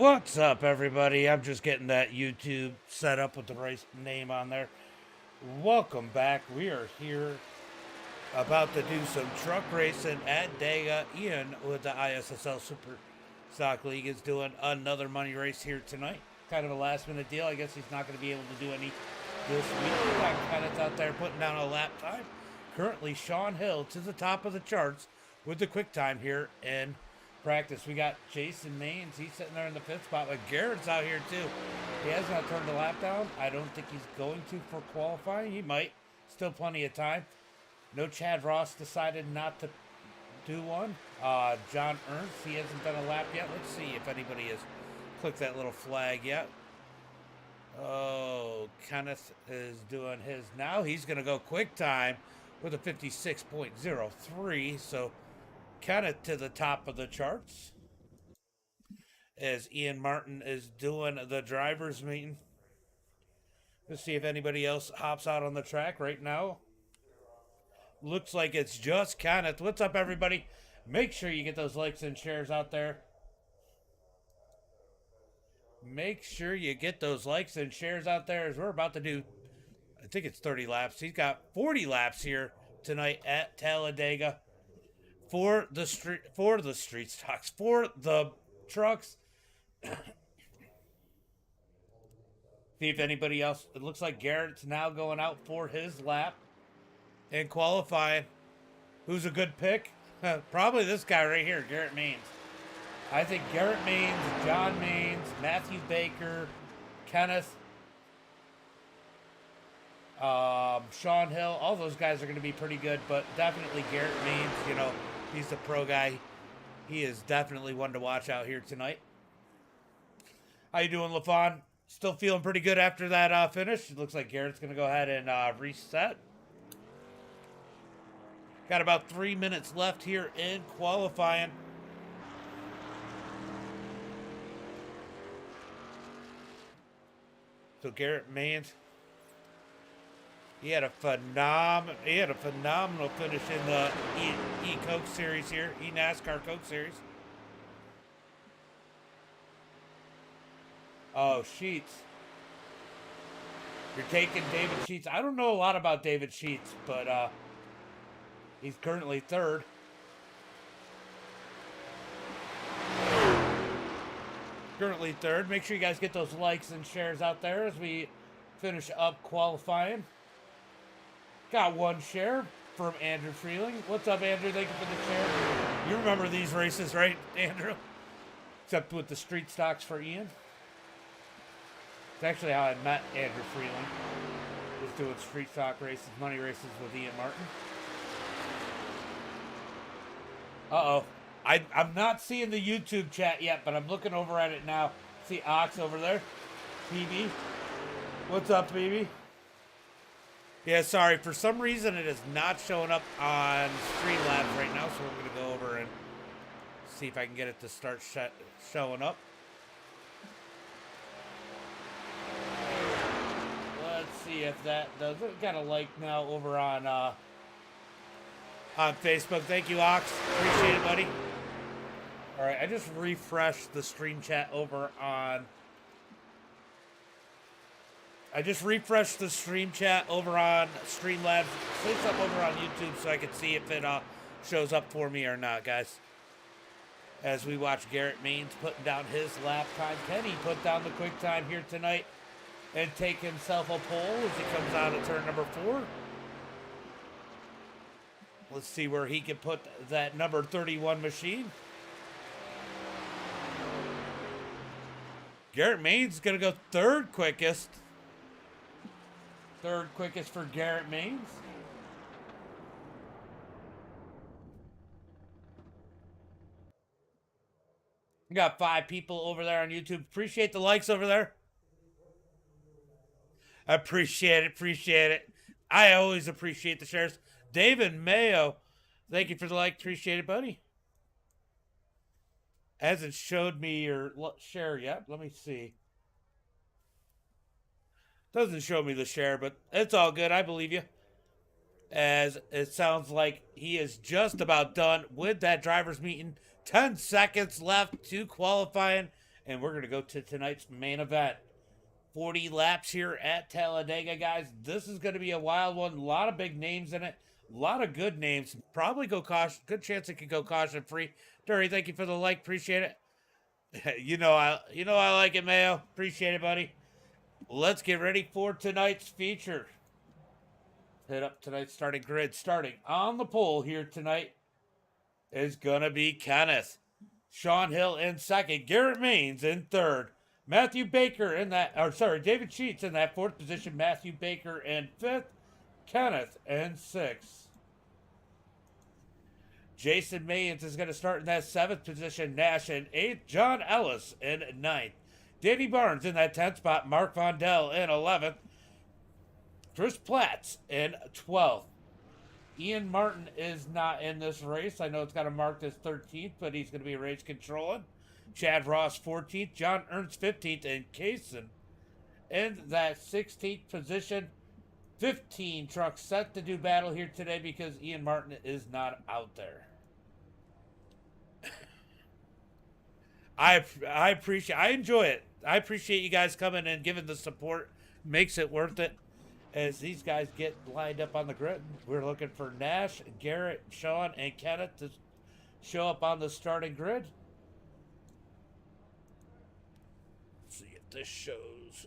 What's up, everybody? I'm just getting that YouTube set up with the right name on there. Welcome back. We are here about to do some truck racing at Talladega. Ian with the ISSL Super Stock League is doing another money race here tonight. Kind of a last minute deal. I guess he's not going to be able to do any this week. We got Kenneth out there putting down a lap time. Currently, Sean Hill to the top of the charts with the quick time here in practice. We got Jason Maines. He's sitting there in the fifth spot, but Garrett's out here too. He has not turned the lap down. I don't think he's going to for qualifying. He might. Still plenty of time. No Chad Ross decided not to do one. John Ernst, he hasn't done a lap yet. Let's see if anybody has clicked that little flag yet. Oh, Kenneth is doing his now. He's going to go quick time with a 56.03. So Kenneth to the top of the charts as Ian Martin is doing the driver's meeting. Let's see if anybody else hops out on the track right now. Looks like it's just Kenneth. What's up, everybody? Make sure you get those likes and shares out there. Make sure you get those likes and shares out there as we're about to do, I think it's 30 laps. He's got 40 laps here tonight at Talladega. For the street stocks, for the trucks. See if anybody else. It looks like Garrett's now going out for his lap and qualifying. Who's a good pick? Probably this guy right here, Garrett Maines. I think Garrett Maines, John Maines, Matthew Baker, Kenneth, Sean Hill, all those guys are going to be pretty good, but definitely Garrett Maines, you know, he's the pro guy. He is definitely one to watch out here tonight. How you doing, LaFon? Still feeling pretty good after that finish. It looks like Garrett's going to go ahead and reset. Got about 3 minutes left here in qualifying. So Garrett Maines, he had a phenomenal finish in the E-Coke Series here, E-NASCAR Coke Series. Oh, Sheets. You're taking David Sheets. I don't know a lot about David Sheets, but he's currently third. Make sure you guys get those likes and shares out there as we finish up qualifying. Got one share from Andrew Freeling. What's up, Andrew? Thank you for the share. You remember these races, right, Andrew? Except with the street stocks for Ian. It's actually how I met Andrew Freeling. Was doing street stock races, money races with Ian Martin. Uh-oh. I'm not seeing the YouTube chat yet, but I'm looking over at it now. See Ox over there. BB. What's up, BB? Yeah, sorry. For some reason, it is not showing up on Streamlabs right now, so we're going to go over and see if I can get it to start showing up. Let's see if that does it. Got a like now over on Facebook. Thank you, Ox. Appreciate it, buddy. All right, I just refreshed the stream chat over on... Streamlabs. It's up over on YouTube so I can see if it shows up for me or not, guys. As we watch Garrett Maines putting down his lap time. Can he put down the quick time here tonight and take himself a pole as he comes out of turn number 4? Let's see where he can put that number 31 machine. Garrett Maines is going to go third quickest. Third quickest for Garrett Maines. We got 5 people over there on YouTube. Appreciate the likes over there. Appreciate it. I always appreciate the shares. David Mayo, thank you for the like. Appreciate it, buddy. Hasn't showed me your share yet. Let me see. Doesn't show me the share, but it's all good. I believe you. As it sounds like he is just about done with that driver's meeting. 10 seconds left to qualifying and we're going to go to tonight's main event. 40 laps here at Talladega, guys. This is going to be a wild one. A lot of big names in it. A lot of good names. Probably go caution. Good chance it could go caution free. Dury, thank you for the like. Appreciate it. I like it, Mayo. Appreciate it, buddy. Let's get ready for tonight's feature. Hit up tonight's starting grid. Starting on the pole here tonight is gonna be Kenneth. Sean Hill in second. Garrett Maines in third. Matthew Baker in David Sheets in that fourth position. Matthew Baker in fifth. Kenneth in sixth. Jason Mayens is going to start in that seventh position. Nash in eighth. John Ellis in ninth. Davey Barnes in that 10th spot. Mark Vondell in 11th. Chris Platts in 12th. Ian Martin is not in this race. I know it's got him marked as 13th, but he's going to be race controlling. Chad Ross 14th. John Ernst 15th. And Kaysen in that 16th position. 15 trucks set to do battle here today because Ian Martin is not out there. I enjoy it. I appreciate you guys coming and giving the support. Makes it worth it. As these guys get lined up on the grid, we're looking for Nash, Garrett, Sean, and Kenneth to show up on the starting grid. Let's see if this shows.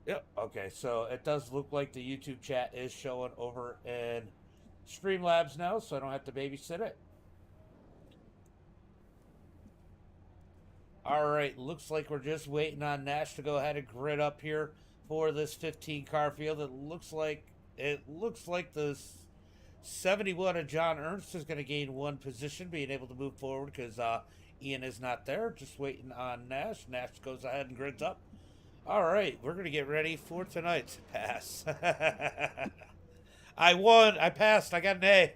Yep. Okay, so it does look like the YouTube chat is showing over in Streamlabs now, so I don't have to babysit it. All right, looks like we're just waiting on Nash to go ahead and grid up here for this 15 car field. It looks like the 71 of John Ernst is going to gain one position, being able to move forward because Ian is not there. Just waiting on Nash. Nash goes ahead and grids up. All right, we're going to get ready for tonight's pass. I won. I passed. I got an A.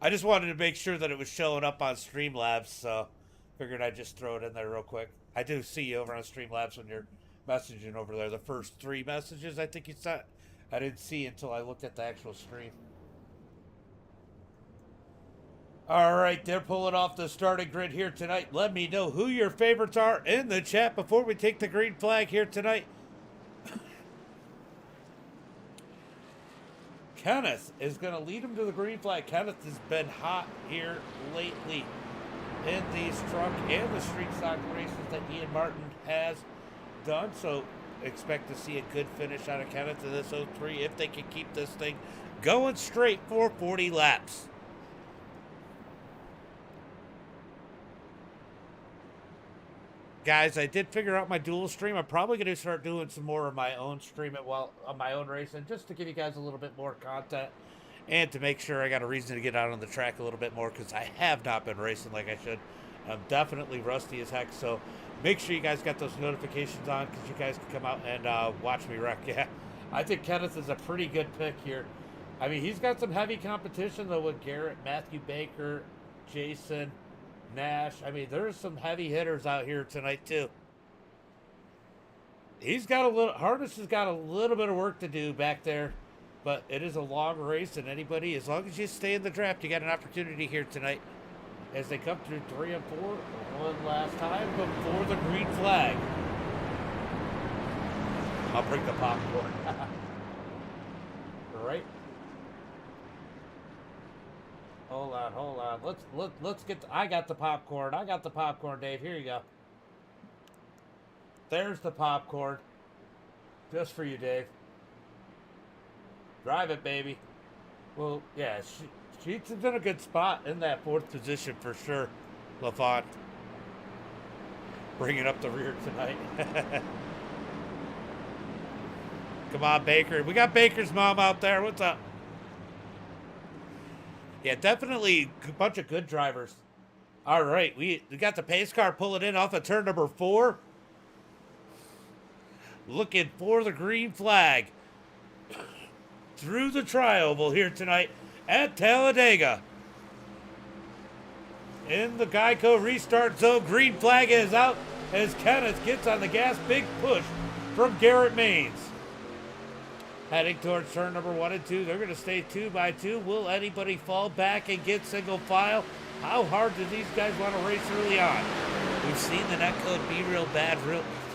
I just wanted to make sure that it was showing up on Streamlabs, so figured I'd just throw it in there real quick. I do see you over on Streamlabs when you're messaging over there. The first 3 messages I think you sent, I didn't see until I looked at the actual stream. All right, they're pulling off the starting grid here tonight. Let me know who your favorites are in the chat before we take the green flag here tonight. Kenneth is going to lead him to the green flag. Kenneth has been hot here lately in these truck and the street stock races that Ian Martin has done. So expect to see a good finish out of Kenneth in this 03 if they can keep this thing going straight for 40 laps. Guys, I did figure out my dual stream. I'm probably going to start doing some more of my own streaming while on my own racing, just to give you guys a little bit more content and to make sure I got a reason to get out on the track a little bit more because I have not been racing like I should. I'm definitely rusty as heck, so make sure you guys got those notifications on because you guys can come out and watch me wreck. Yeah, I think Kenneth is a pretty good pick here. I mean, he's got some heavy competition, though, with Garrett, Matthew Baker, Jason, Nash. I mean, there's some heavy hitters out here tonight, too. Harness has got a little bit of work to do back there, but it is a long race, and anybody, as long as you stay in the draft, you got an opportunity here tonight as they come through 3 and 4 one last time before the green flag. I'll bring the popcorn. All right. Hold on. Let's get. I got the popcorn. Dave. Here you go. There's the popcorn, just for you, Dave. Drive it, baby. Well, yeah, Sheets is in a good spot in that 4th position for sure. LaFont bringing up the rear tonight. Come on, Baker. We got Baker's mom out there. What's up? Yeah, definitely a bunch of good drivers. All right, we got the pace car pulling in off of turn number 4. Looking for the green flag through the tri-oval here tonight at Talladega. In the Geico restart zone, green flag is out as Kenneth gets on the gas. Big push from Garrett Maines. Heading towards turn number 1 and 2. They're going to stay 2 by 2. Will anybody fall back and get single file? How hard do these guys want to race early on? We've seen the netcode be real bad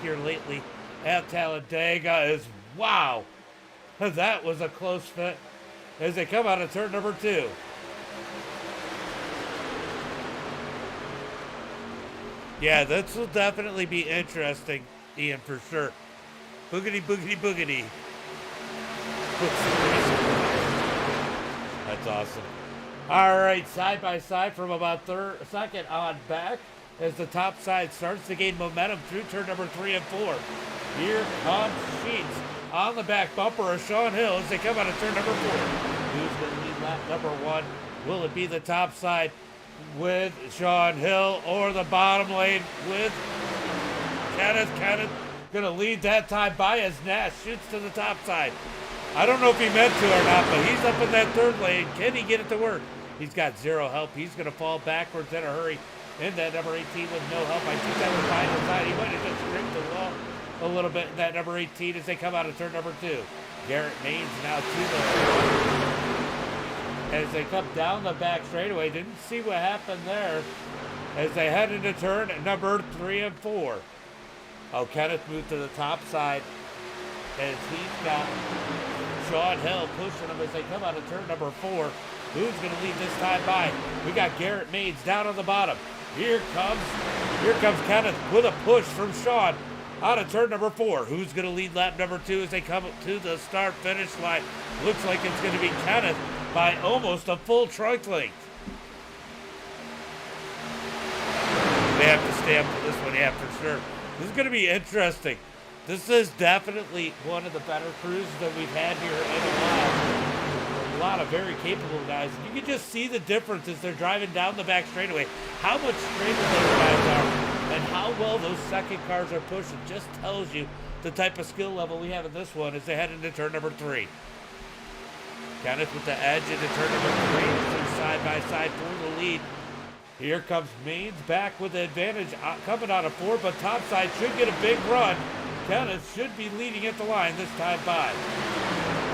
here lately at Talladega. Wow, that was a close fit as they come out of turn number 2. Yeah, this will definitely be interesting, Ian, for sure. Boogity, boogity, boogity. That's awesome. All right, side by side from about second on back as the top side starts to gain momentum through turn number 3 and 4. Here comes Sheets on the back bumper of Sean Hill as they come out of turn number 4. Who's going to lead lap number 1? Will it be the top side with Sean Hill or the bottom lane with Kenneth? Kenneth going to lead that time by as Nash shoots to the top side. I don't know if he meant to or not, but he's up in that third lane. Can he get it to work? He's got zero help. He's going to fall backwards in a hurry in that number 18 with no help. I think that was by the side. He might have just scraped the wall a little bit in that number 18 as they come out of turn number 2. Garrett Maines now to the... As they come down the back straightaway, didn't see what happened there as they head into turn number 3 and 4. Oh, Kenneth moved to the top side as he's got Sean Hill pushing him as they come out of turn number 4. Who's going to lead this time by? We got Garrett Maines down on the bottom. Here comes Kenneth with a push from Sean out of turn number 4. Who's going to lead lap number 2 as they come to the start-finish line? Looks like it's going to be Kenneth by almost a full trunk length. They have to stay up for this one, yeah, for sure. This is going to be interesting. This is definitely one of the better crews that we've had here in a while. A lot of very capable guys. You can just see the difference as they're driving down the back straightaway. How much straighter those guys are and how well those second cars are pushing just tells you the type of skill level we have in this one as they head into turn number 3. Kenneth with the edge into turn number 3. They're side by side for the lead. Here comes Maines back with the advantage coming out of 4, but topside should get a big run. Kenneth should be leading at the line this time by.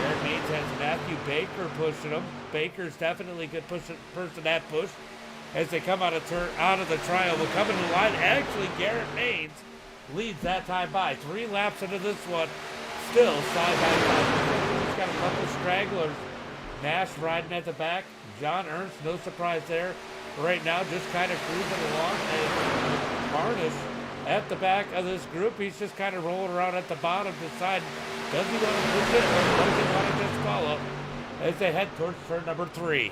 Garrett Maines has Matthew Baker pushing him. Baker's definitely a good person at push as they come out of the trial. Will come into the line. Actually, Garrett Maines leads that time by. 3 laps into this one. Still side by side. He's got a couple stragglers. Nash riding at the back. John Ernst, no surprise there. Right now, just kind of cruising along. And Harnish at the back of this group. He's just kind of rolling around at the bottom, deciding does he want to push it or does he want to just follow as they head towards turn number 3.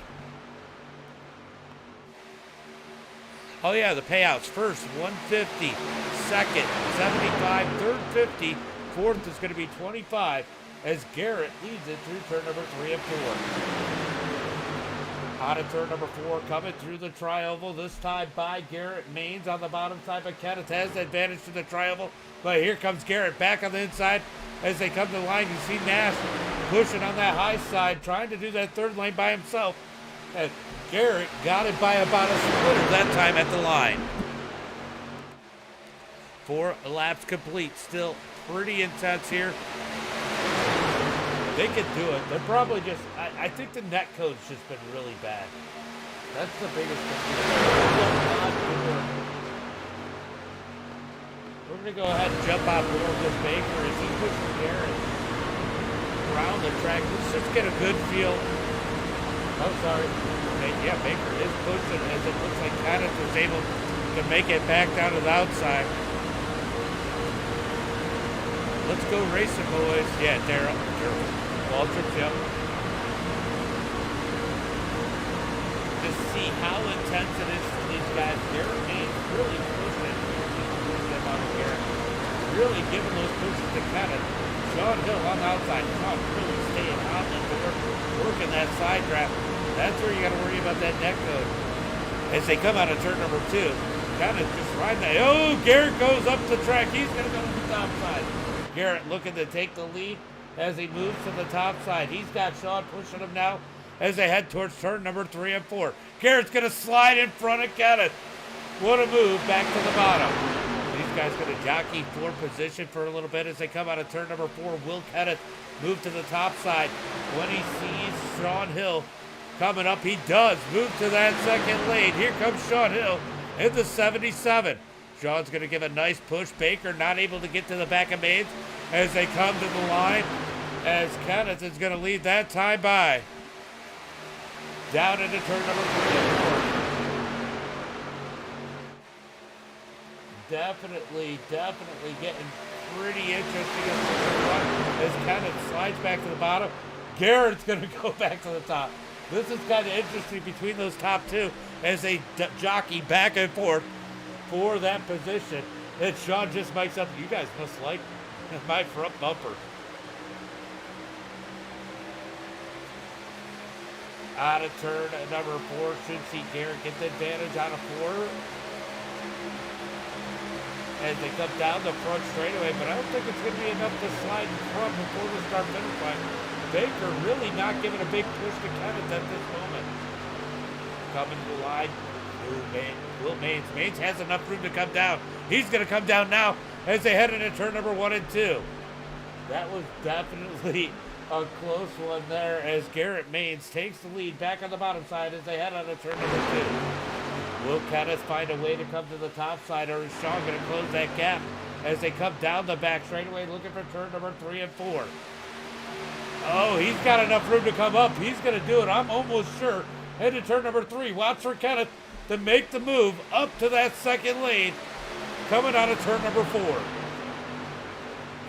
Oh yeah, the payouts. First, 150. Second, 75. Third, 50. Fourth is going to be 25 as Garrett leads it through turn number 3 and 4. Out of turn number 4, coming through the tri-oval, this time by Garrett Maines on the bottom side, but Kenneth has the advantage to the tri-oval. But here comes Garrett back on the inside as they come to the line. You see Nash pushing on that high side, trying to do that third lane by himself. And Garrett got it by about a splitter that time at the line. 4 laps complete, still pretty intense here. They could do it. They're probably just, I think the net code's just been really bad. That's the biggest thing. We're going to go ahead and jump on board with Baker as he pushes Garrett around the track. Let's just get a good feel. Oh, sorry. Yeah, Baker is pushing as it looks like Kenneth was able to make it back down to the outside. Let's go racing, boys. Yeah, Daryl. Walter Chip. To see how intense it is for these guys. Garrett Maines really pushing them on Garrett. Really giving those pushes to Kenneth. Sean Hill on the outside. Sean really staying on the board, working that side draft. That's where you got to worry about that net code. As they come out of turn number 2, Kenneth just riding that. Oh, Garrett goes up the track. He's going to go to the top side. Garrett looking to take the lead as he moves to the top side. He's got Sean pushing him now as they head towards turn number 3 and 4. Garrett's going to slide in front of Kenneth. What a move back to the bottom. These guys going to jockey for position for a little bit as they come out of turn number 4. Will Kenneth move to the top side when he sees Sean Hill coming up. He does move to that second lane. Here comes Sean Hill in the 77. Sean's going to give a nice push. Baker not able to get to the back of Maines as they come to the line, as Kenneth is going to lead that time by. Down into turn number 3 and 4. Definitely getting pretty interesting as Kenneth slides back to the bottom. Garrett's going to go back to the top. This is kind of interesting between those top two as they jockey back and forth for that position. And Sean just makes up. You guys must like my front bumper. Out of turn number 4, should see Garrett get the advantage out of 4 as they come down the front straightaway, but I don't think it's going to be enough to slide in front before the start finish line. Baker really not giving a big push to Kenneth at this moment. Coming to the line, Will Maines. Maines has enough room to come down. He's going to come down now as they head into turn number 1 and 2. That was definitely a close one there as Garrett Maines takes the lead back on the bottom side as they head on to turn number 2. Will Kenneth find a way to come to the top side, or is Sean going to close that gap as they come down the back straightaway looking for turn number 3 and 4? Oh, he's got enough room to come up. He's going to do it, I'm almost sure. Into turn number 3. Watch for Kenneth to make the move up to that second lane coming out of turn number 4.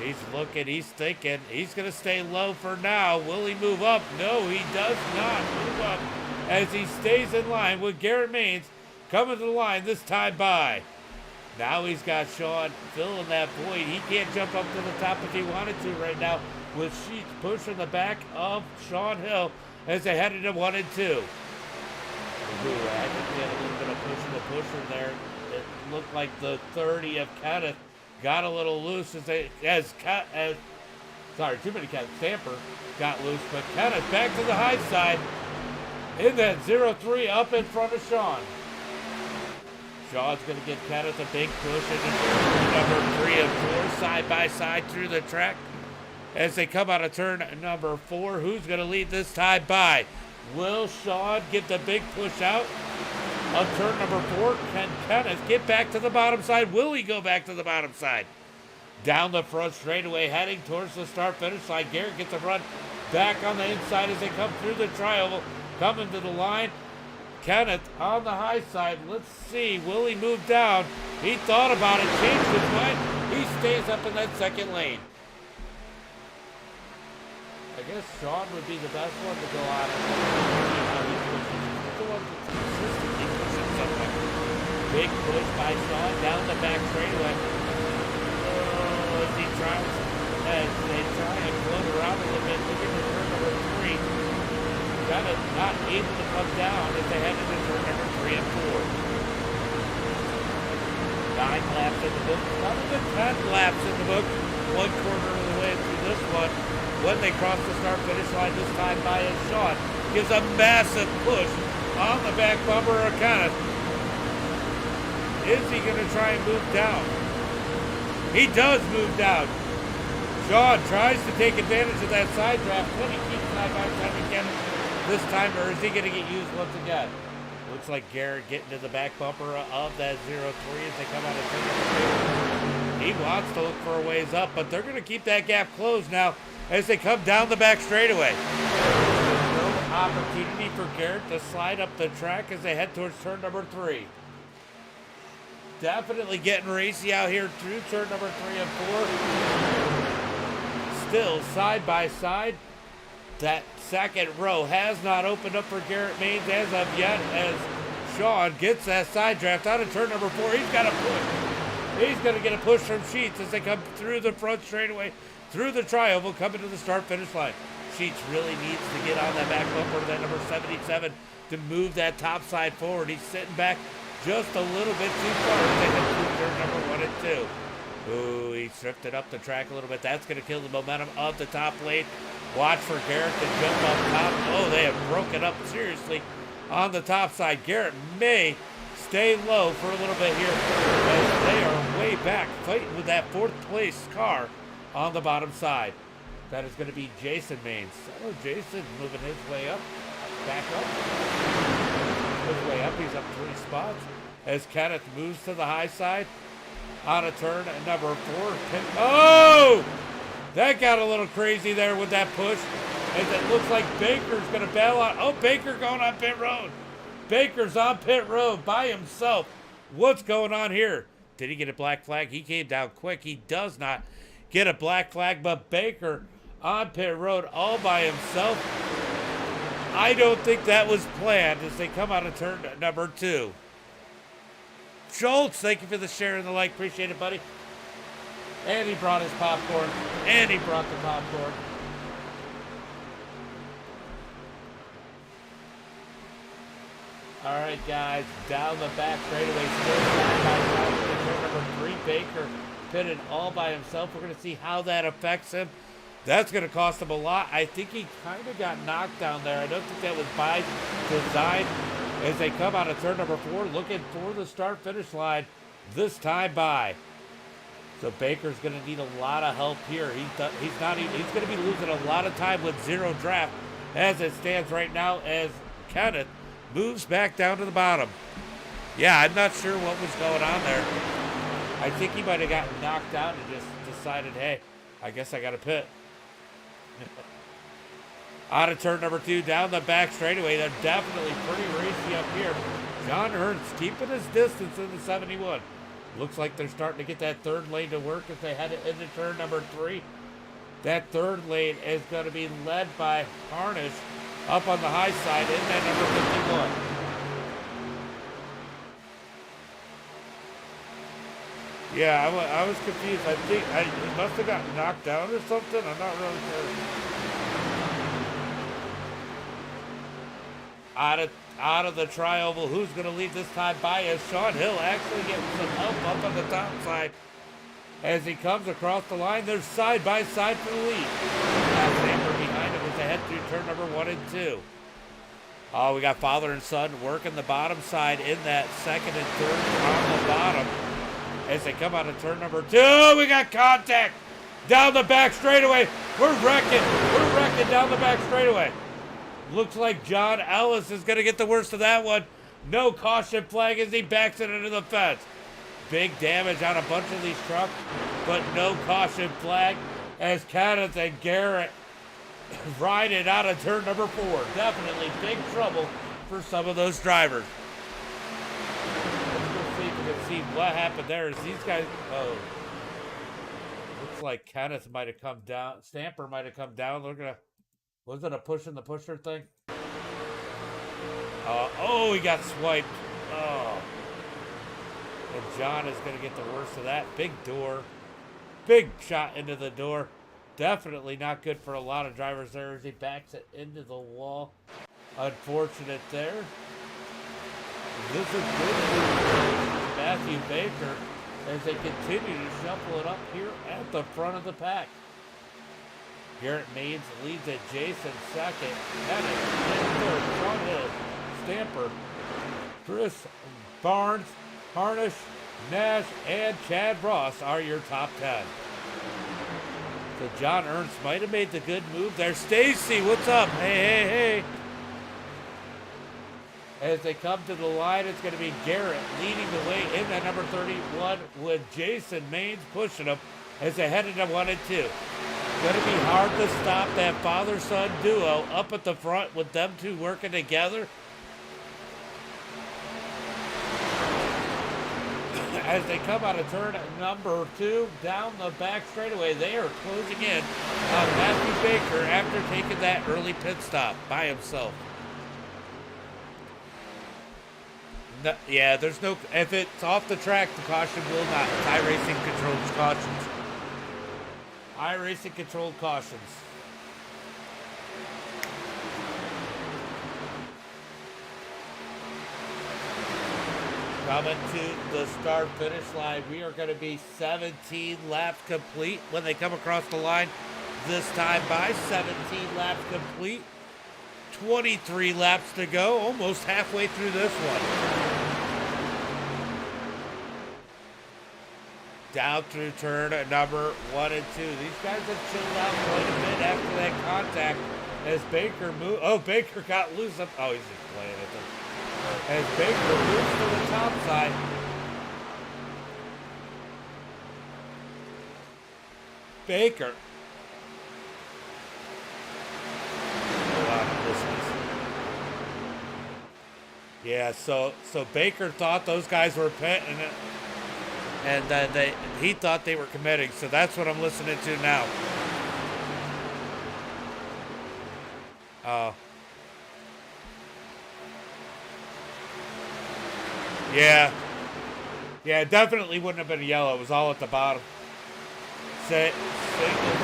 He's looking, he's thinking, he's going to stay low for now. Will he move up? No, he does not move up as he stays in line with Garrett Maines coming to the line this time by. Now he's got Sean filling that void. He can't jump up to the top if he wanted to right now with Sheets pushing the back of Sean Hill as they head into 1 and 2. Ooh, I think we had a little bit of pushing the pusher there. It looked like the 30 of Kenneth got a little loose too many Kenneth. Stamper got loose, but Kenneth back to the high side in that 0-3 up in front of Sean. Sean's going to get Kenneth a big push into number 3 and 4 side by side through the track as they come out of turn number 4. Who's going to lead this time by? Will Sean get the big push out of turn number 4? Can Kenneth get back to the bottom side? Will he go back to the bottom side? Down the front straightaway, heading towards the start-finish line. Garrett gets a run back on the inside as they come through the tri-oval, coming to the line. Kenneth on the high side. Let's see. Will he move down? He thought about it, changed his mind. He stays up in that second lane. I guess Sean would be the best one to go out of. The one that's consistently pushing something. Big push by Sean down the back straightaway. Oh, as he tries, as they try and float around a little bit, looking for turn number 3. Kenneth not able to come down as they head into turn number 3 and 4. 9 laps in the book. Not even 10 laps in the book. 1 quarter of the way through this one. When they cross the start-finish line this time by as Sean gives a massive push on the back bumper of Kenneth. Is he going to try and move down? He does move down. Sean tries to take advantage of that side draft. Can he keep side by side again this time, or is he going to get used once again? Looks like Garrett getting to the back bumper of that 0-3 as they come out of turn number 2. He wants to look for a ways up, but they're going to keep that gap closed now as they come down the back straightaway. No opportunity for Garrett to slide up the track as they head towards turn number 3. Definitely getting racy out here through turn number 3 and 4. Still side by side. That second row has not opened up for Garrett Maines as of yet as Sean gets that side draft out of turn number 4. He's got a push. He's going to get a push from Sheets as they come through the front straightaway, through the tri-oval, coming to the start-finish line. Sheets really needs to get on that back bumper of that number 77 to move that top side forward. He's sitting back just a little bit too far as they head through turn number 1 and 2. Ooh, he drifted up the track a little bit. That's going to kill the momentum of the top lane. Watch for Garrett to jump up top. Oh, they have broken up seriously on the top side. Garrett may stay low for a little bit here as they are way back fighting with that 4th place car on the bottom side. That is going to be Jason Maines. Oh, Jason moving his way up. back up. His way up. He's up 3 spots. As Kenneth moves to the high side. On a turn at number 4. Oh! That got a little crazy there with that push. As it looks like Baker's going to bail out. Oh, Baker going on pit road. Baker's on pit road by himself. What's going on here? Did he get a black flag? He came down quick. He does not get a black flag, but Baker on pit road all by himself. I don't think that was planned as they come out of turn number 2. Schultz, thank you for the share and the like. Appreciate it, buddy. And he brought his popcorn. And he brought the popcorn. All right, guys, down the back straightaway, still turn number 3, Baker pitted all by himself. We're going to see how that affects him. That's going to cost him a lot. I think he kind of got knocked down there. I don't think that was by design as they come out of turn number 4, looking for the start-finish line, this time by. So Baker's going to need a lot of help here. He's going to be losing a lot of time with 0 draft as it stands right now as Kenneth moves back down to the bottom. Yeah, I'm not sure what was going on there. I think he might have gotten knocked out and just decided, hey, I guess I got to pit. Out of turn number 2, down the back straightaway. They're definitely pretty racy up here. John Ernst keeping his distance in the 71. Looks like they're starting to get that 3rd lane to work as they head into turn number 3. That 3rd lane is going to be led by Harnish up on the high side in that number 51. Yeah, I was confused. I think he must have gotten knocked down or something. I'm not really sure. Out of the tri-oval, who's going to lead this time by as Sean Hill actually getting some help up on the top side. As he comes across the line, they're side by side for the lead. Stamper behind him as they head through turn number 1 and 2. Oh, we got father and son working the bottom side in that 2nd and 3rd on the bottom. As they come out of turn number 2, we got contact down the back straightaway. We're wrecking down the back straightaway. Looks like John Ellis is going to get the worst of that one. No caution flag as he backs it into the fence. Big damage on a bunch of these trucks, but no caution flag as Kenneth and Garrett ride it out of turn number 4. Definitely big trouble for some of those drivers. Let's go see if we can see what happened there as these guys, looks like Kenneth might have come down. Stamper might have come down. Look at was it a push in the pusher thing? Oh, he got swiped. Oh. And John is going to get the worst of that. Big door. Big shot into the door. Definitely not good for a lot of drivers there as he backs it into the wall. Unfortunate there. This is good for Matthew Baker as they continue to shuffle it up here at the front of the pack. Garrett Maines leads at Jason 2nd. Kenneth in 3rd. Sean Hill, Stamper, Chris Barnes, Harnish, Nash, and Chad Ross are your top 10. So John Ernst might have made the good move there. Stacy, what's up? Hey. As they come to the line, it's going to be Garrett leading the way in that number 31 with Jason Maines pushing him as they head into 1 and 2. Going to be hard to stop that father-son duo up at the front with them two working together. As they come out of turn number 2 down the back straightaway, they are closing in on Matthew Baker after taking that early pit stop by himself. No, yeah, there's no, if it's off the track, the caution will not. It's iRacing controlled cautions. iRacing controlled cautions. Coming to the start finish line, we are going to be 17 laps complete when they come across the line. This time by 17 laps complete. 23 laps to go, almost halfway through this one. Down through turn number 1 and 2. These guys have chilled out quite a bit after that contact As Baker moved, oh, Baker got loose. Oh, he's just playing at them. As Baker moves to the top side. Baker. Yeah, so Baker thought those guys were pitting, and he thought they were committing. So that's what I'm listening to now. Yeah. Yeah, it definitely wouldn't have been a yellow. It was all at the bottom. Single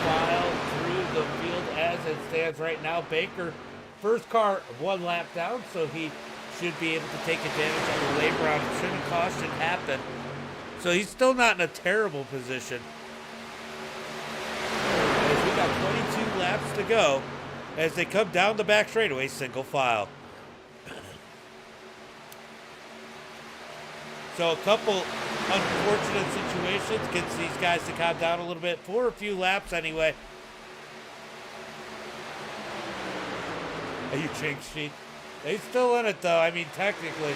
file through the field as it stands right now. Baker, first car, 1 lap down, so he should be able to take advantage of the late round. Shouldn't caution happen. So he's still not in a terrible position. As we got 22 laps to go as they come down the back straightaway, single file. So a couple unfortunate situations gets these guys to calm down a little bit for a few laps anyway. Are you jinx sheet? They still in it though. I mean, technically,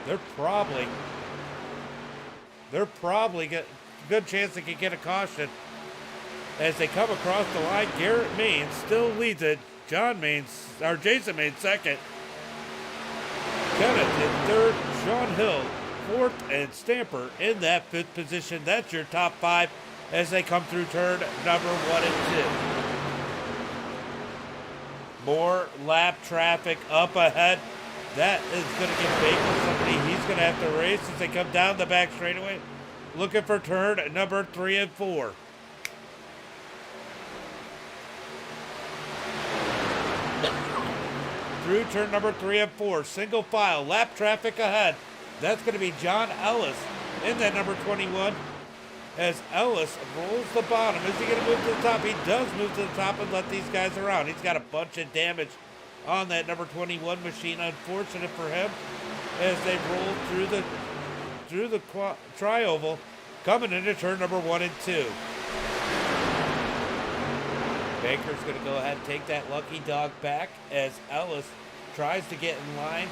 they're probably get good chance they could get a caution as they come across the line. Garrett Maines still leads it. Jason Maines second. Kenneth in third. Sean Hill fourth, and Stamper in that 5th position. That's your top 5 as they come through turn number 1 and 2. More lap traffic up ahead. That is going to give Baker somebody he's going to have to race as they come down the back straightaway. Looking for turn number 3 and 4. Through turn number 3 and 4. Single file. Lap traffic ahead. That's going to be John Ellis in that number 21. As Ellis rolls the bottom. Is he going to move to the top? He does move to the top and let these guys around. He's got a bunch of damage on that number 21 machine. Unfortunate for him as they roll through the tri-oval, coming into turn number 1 and 2. Baker's going to go ahead and take that lucky dog back as Ellis tries to get in line.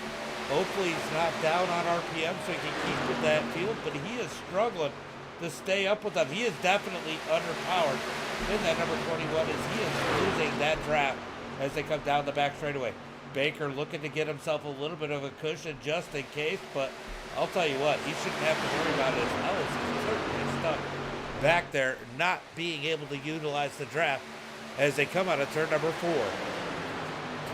Hopefully he's not down on RPM so he can keep with that field, but he is struggling to stay up with them. He is definitely underpowered in that number 21 as he is losing that draft as they come down the back straightaway. Baker looking to get himself a little bit of a cushion just in case, but I'll tell you what, he shouldn't have to worry about it as Ellis is certainly stuck back there not being able to utilize the draft as they come out of turn number 4.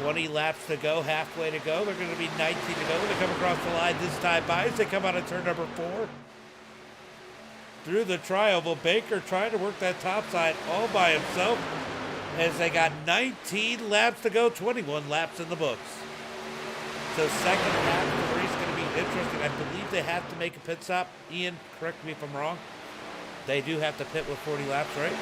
20 laps to go, halfway to go. They're going to be 19 to go. They come across the line this time by as they come out of turn number 4. Through the tri-oval, Baker trying to work that top side all by himself as they got 19 laps to go, 21 laps in the books. So second half of the race is going to be interesting. I believe they have to make a pit stop. Ian, correct me if I'm wrong. They do have to pit with 40 laps, right?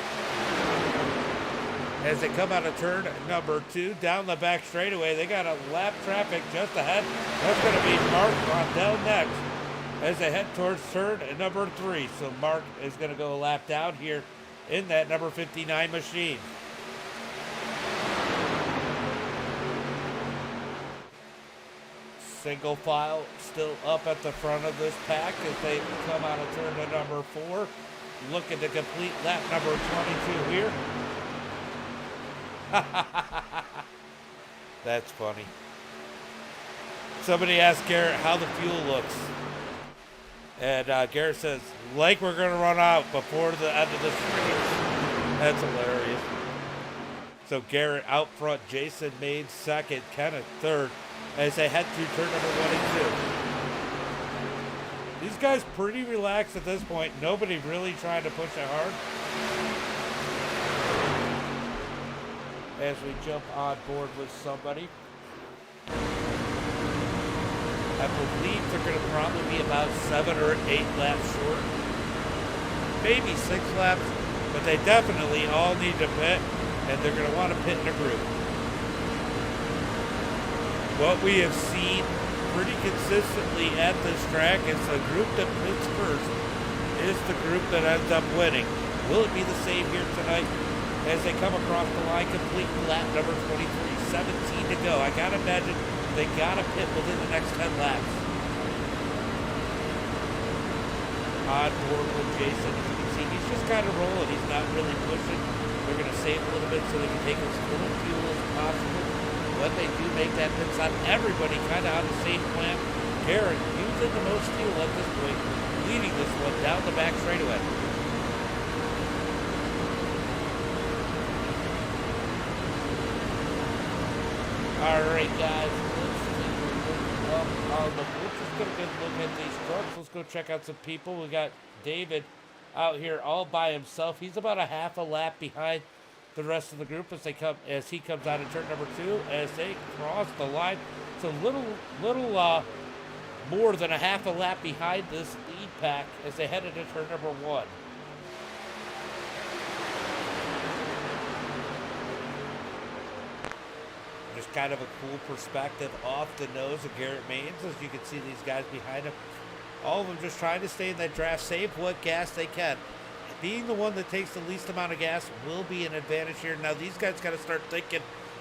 As they come out of turn number 2, down the back straightaway, they got a lap traffic just ahead. That's going to be Mark Rondell next as they head towards turn number 3. So Mark is going to go a lap down here in that number 59 machine. Single file still up at the front of this pack as they come out of turn to number 4. Looking to complete lap number 22 here. That's funny. Somebody asked Garrett how the fuel looks. And Garrett says, like we're going to run out before the end of the race. That's hilarious. So Garrett out front, Jason Maines second, Kenneth third, as they head through turn number 1 and 2. These guys pretty relaxed at this point. Nobody really trying to push it hard. As we jump on board with somebody. I believe they're going to probably be about 7 or 8 laps short. Maybe 6 laps, but they definitely all need to pit, and they're going to want to pit in a group. What we have seen pretty consistently at this track is the group that pits first is the group that ends up winning. Will it be the same here tonight? as they come across the line, complete lap number 23, 17 to go. I gotta imagine they gotta pit within the next 10 laps. On board with Jason, as you can see, he's just kind of rolling. He's not really pushing. They're gonna save a little bit so they can take as little fuel as possible. When they do make that pit stop, everybody kind of on the same plan. Garrett using the most fuel at this point, leading this one down the back straightaway. All right, guys, let's just get a good look at these trucks. Let's go check out some people. We got David out here all by himself. He's about a half a lap behind the rest of the group as he comes out of turn number 2 as they cross the line. It's a little more than a half a lap behind this lead pack as they head into turn number 1. Just kind of a cool perspective off the nose of Garrett Maines, as you can see these guys behind him. All of them just trying to stay in that draft, save what gas they can. Being the one that takes the least amount of gas will be an advantage here. Now these guys got to start thinking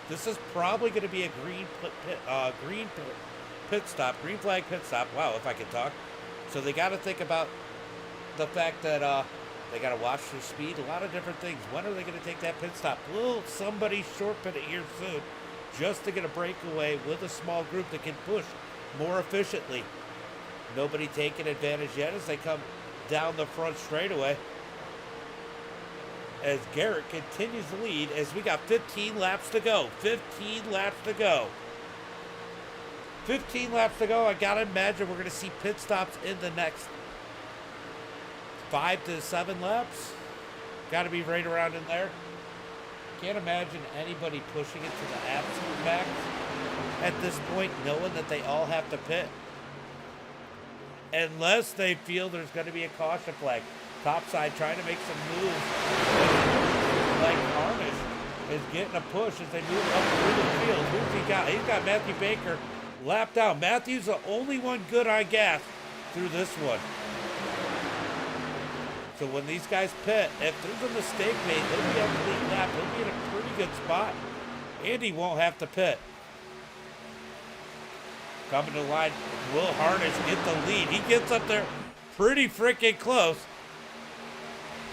this is probably going to be a green pit stop, green flag pit stop. Wow, if I could talk. So they got to think about the fact that they got to watch their speed, a lot of different things. When are they going to take that pit stop? Will somebody short pit it here soon just to get a breakaway with a small group that can push more efficiently? Nobody taking advantage yet as they come down the front straightaway. As Garrett continues to lead as we got 15 laps to go. 15 laps to go. 15 laps to go. I gotta imagine we're gonna see pit stops in the next 5 to 7 laps. Gotta be right around in there. Can't imagine anybody pushing it to the absolute max at this point, knowing that they all have to pit. Unless they feel there's going to be a caution flag. Topside trying to make some moves. Like Harnish is getting a push as they move up through the field. Who's he got? He's got Matthew Baker lapped out. Matthew's the only one good on gas through this one. So when these guys pit, if there's a mistake made, they'll be on the lead lap. They'll be in a pretty good spot. Andy won't have to pit. Coming to the line, will Harnish get the lead? He gets up there pretty freaking close.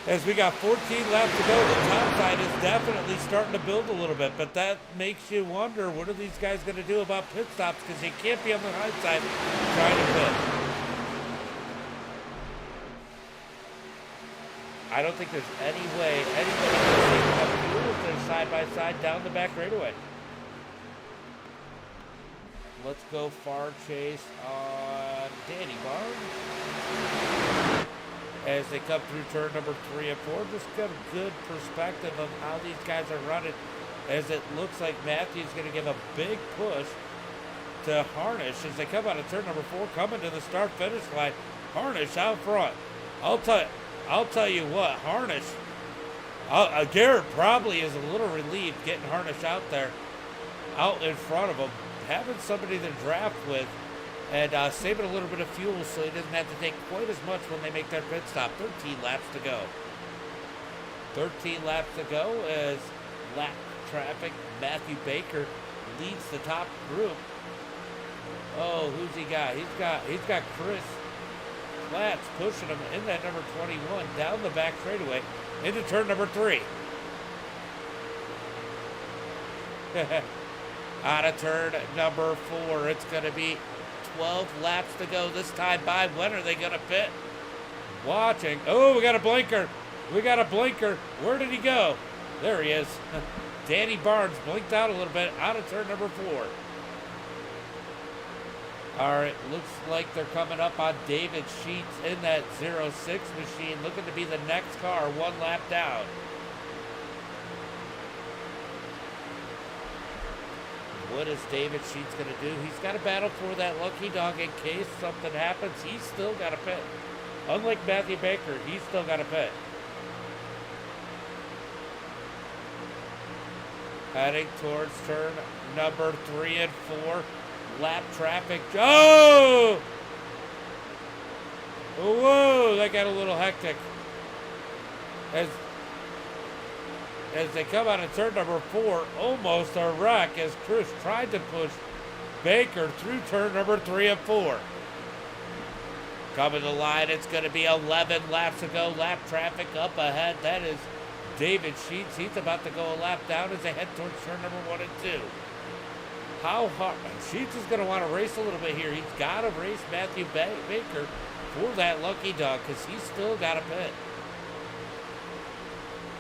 As we got 14 laps to go, the top side is definitely starting to build a little bit, but that makes you wonder, what are these guys going to do about pit stops? Because they can't be on the high side trying to pit. I don't think there's any way anybody can take enough fuel if they're side by side down the back straightaway. Let's go far chase on Danny Barnes. As they come through turn number 3 and 4, just got a good perspective of how these guys are running. As it looks like Matthew's going to give a big push to Harnish as they come out of turn number 4, coming to the start-finish line. Harnish out front. I'll tell you what, Harnish. Garrett probably is a little relieved getting Harnish out there, out in front of him, having somebody to draft with, and saving a little bit of fuel so he doesn't have to take quite as much when they make their pit stop. 13 laps to go. 13 laps to go as lap traffic. Matthew Baker leads the top group. Oh, who's he got? He's got Chris Platts pushing him in that number 21 down the back straightaway into turn number 3. Out of turn number 4, it's going to be 12 laps to go this time by. When are they going to pit? Watching. Oh, we got a blinker. Where did he go? There he is. Danny Barnes blinked out a little bit out of turn number 4. All right, looks like they're coming up on David Sheets in that 06 machine, looking to be the next car, 1 lap down. What is David Sheets going to do? He's got to battle for that lucky dog in case something happens. He's still got to pit. Unlike Matthew Baker, he's still got to pit. Heading towards turn number 3 and 4. Lap traffic. Oh! Whoa, that got a little hectic. As as they come out of turn number 4. Almost a wreck as Chris tried to push Baker through turn number 3 and 4. Coming to the line, it's going to be 11 laps to go. Lap traffic up ahead. That is David Sheets. He's about to go a lap down as they head towards turn number 1 and 2. How hard? Sheets is going to want to race a little bit here. He's got to race Matthew Baker for that lucky dog because he's still got a pit.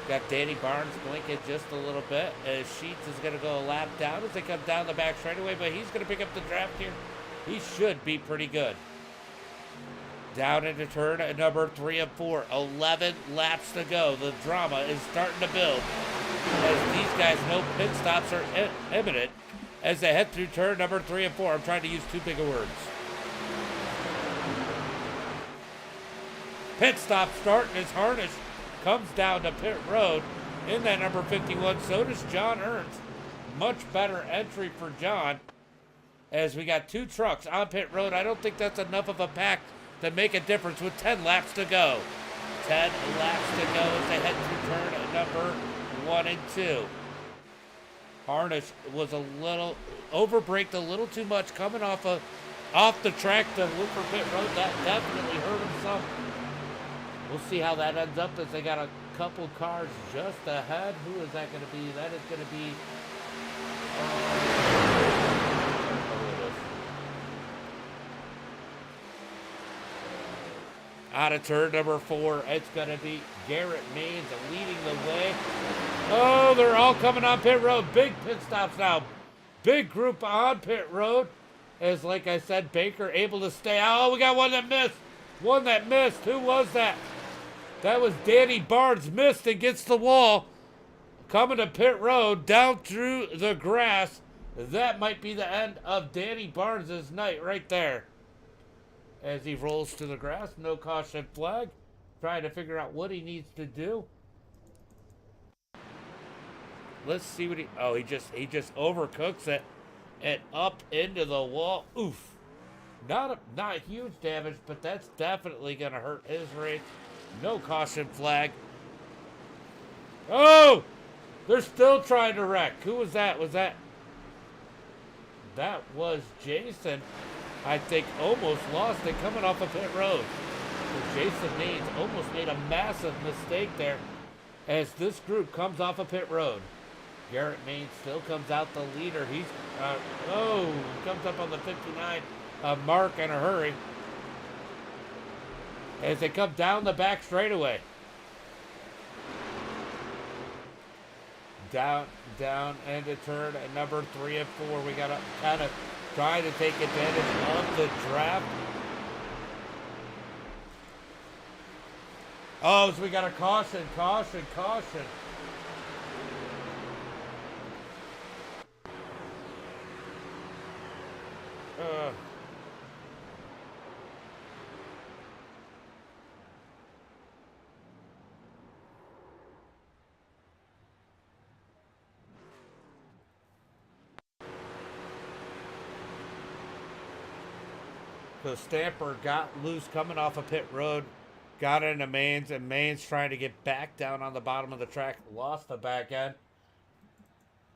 Got Danny Barnes blinking just a little bit as Sheets is going to go a lap down as they come down the back straightaway, but he's going to pick up the draft here. He should be pretty good. Down into turn number 3 and 4. 11 laps to go. The drama is starting to build as these guys know pit stops are imminent as they head through turn number 3 and 4. I'm trying to use too big of words. Pit stop starting as Harnish comes down to pit road in that number 51. So does John Ernst. Much better entry for John as we got 2 trucks on pit road. I don't think that's enough of a pack to make a difference with 10 laps to go. 10 laps to go as they head through turn number 1 and 2. Harnish was a little overbraked a little too much coming off the track to look for pit road. That definitely hurt him some. We'll see how that ends up as they got a couple cars just ahead. Who is that going to be? That is going to be out of turn number 4. It's going to be Garrett Maines leading the way. Oh, they're all coming on pit road. Big pit stops now. Big group on pit road. As, like I said, Baker able to stay out. Oh, we got one that missed. One that missed. Who was that? That was Danny Barnes. Missed and gets the wall. Coming to pit road down through the grass. That might be the end of Danny Barnes' night right there. As he rolls to the grass. No caution flag. Trying to figure out what he needs to do. Let's see what he just overcooks it and up into the wall. Oof. Not huge damage, but that's definitely going to hurt his race. No caution flag. Oh! They're still trying to wreck. Who was that? That was Jason. I think almost lost it coming off of pit road. So Jason Maines almost made a massive mistake there as this group comes off of pit road. Garrett Maines still comes out the leader. He's, comes up on the 59 mark in a hurry as they come down the back straightaway. Down into turn at number 3 and 4. We got to kind of try to take advantage of the draft. Oh, so we got a caution. So Stamper got loose coming off a pit road, got into Maines, and Maines trying to get back down on the bottom of the track, lost the back end.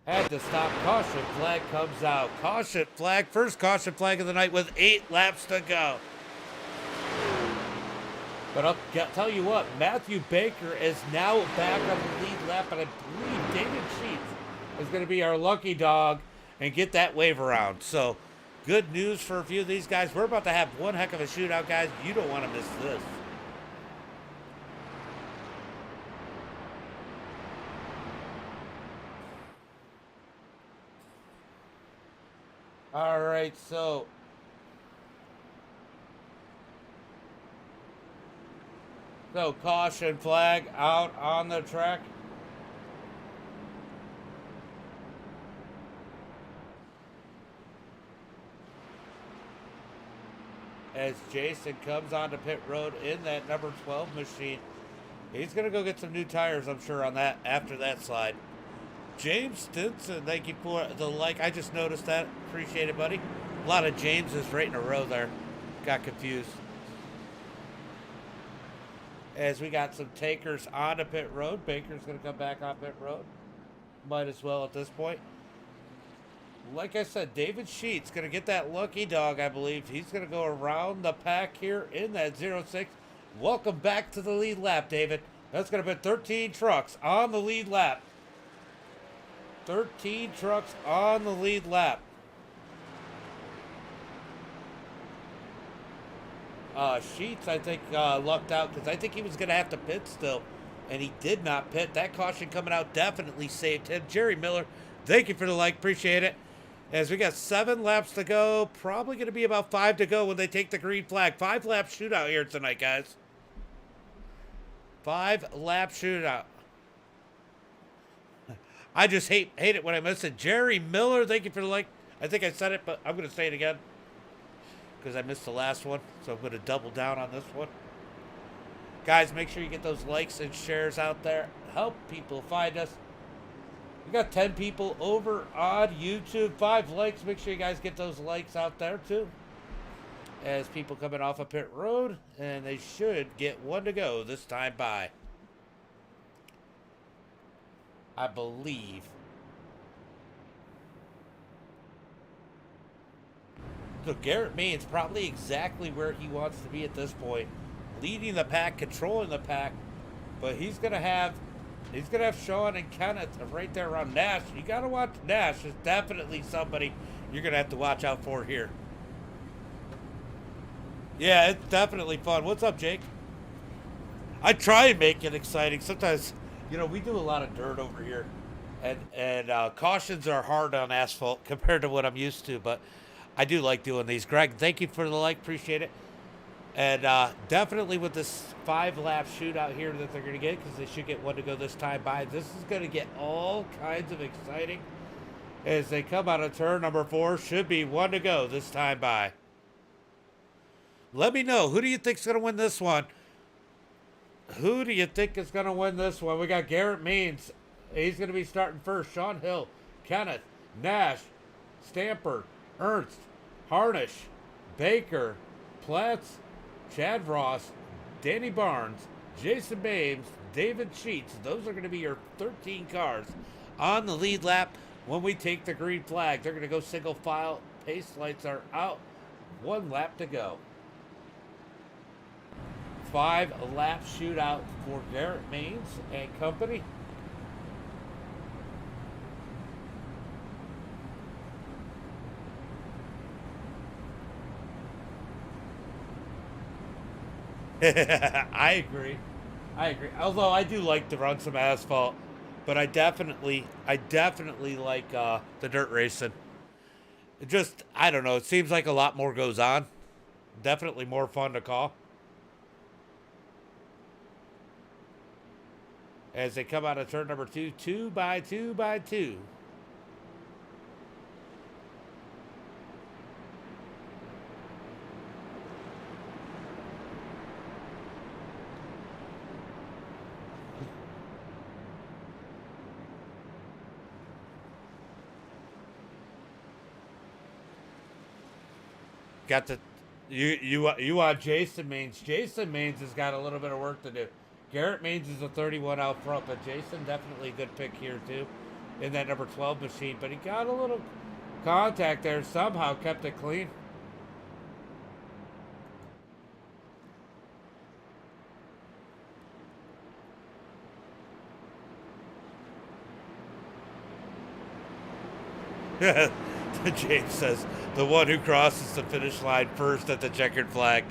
Had to stop. Caution flag comes out. Caution flag, first caution flag of the night with 8 laps to go. But I'll tell you what, Matthew Baker is now back on the lead lap, and I believe David Sheets is going to be our lucky dog and get that wave around. So good news for a few of these guys. We're about to have one heck of a shootout, guys. You don't want to miss this. All right, so caution flag out on the track. As Jason comes onto pit road in that number 12 machine. He's going to go get some new tires, I'm sure, on that after that slide. James Stinson, thank you for the like. I just noticed that. Appreciate it, buddy. A lot of Jameses right in a row there. Got confused. as we got some takers on the pit road. Baker's going to come back on pit road. Might as well at this point. Like I said, David Sheets going to get that lucky dog, I believe. He's going to go around the pack here in that 06. Welcome back to the lead lap, David. That's going to be 13 trucks on the lead lap. 13 trucks on the lead lap. Sheets, I think, lucked out because I think he was going to have to pit still, and he did not pit. That caution coming out definitely saved him. Jerry Miller, thank you for the like. Appreciate it. As we got 7 laps to go, probably going to be about 5 to go when they take the green flag. 5-lap shootout here tonight, guys. 5-lap shootout. I just hate it when I miss it. Jerry Miller, thank you for the like. I think I said it, but I'm going to say it again because I missed the last one, so I'm going to double down on this one. Guys, make sure you get those likes and shares out there. Help people find us. We got 10 people over on YouTube. 5 likes. Make sure you guys get those likes out there too. As people coming off of pit road, and they should get 1 to go this time by. I believe. So Garrett Main's probably exactly where he wants to be at this point. Leading the pack, controlling the pack. But he's gonna have Sean and Kenneth right there around Nash. You gotta watch Nash. There's definitely somebody you're gonna have to watch out for here. Yeah, it's definitely fun. What's up, Jake? I try and make it exciting. Sometimes, you know, we do a lot of dirt over here, and cautions are hard on asphalt compared to what I'm used to, but I do like doing these. Greg, thank you for the like. Appreciate it. And definitely with this 5-lap shootout here that they're going to get, because they should get 1 to go this time by. This is going to get all kinds of exciting as they come out of turn number 4. Should be 1 to go this time by. Let me know. Who do you think's going to win this one? Who do you think is going to win this one? We got Garrett Means. He's going to be starting first. Sean Hill, Kenneth, Nash, Stamper, Ernst, Harnish, Baker, Platts, Chad Ross, Danny Barnes, Jason Bames, David Sheets. Those are going to be your 13 cars on the lead lap when we take the green flag. They're going to go single file. Pace lights are out. 1 lap to go. 5-lap shootout for Garrett Maines and company. I agree. Although I do like to run some asphalt, but I definitely like the dirt racing. It just, I don't know. It seems like a lot more goes on. Definitely more fun to call. As they come out of turn number 2, 2 by 2 by 2. Got the you want Jason Maines. Jason Maines has got a little bit of work to do. Garrett Maines is a 31 out front, but Jason definitely a good pick here too in that number 12 machine. But he got a little contact there, somehow kept it clean. James says, the one who crosses the finish line first at the checkered flag.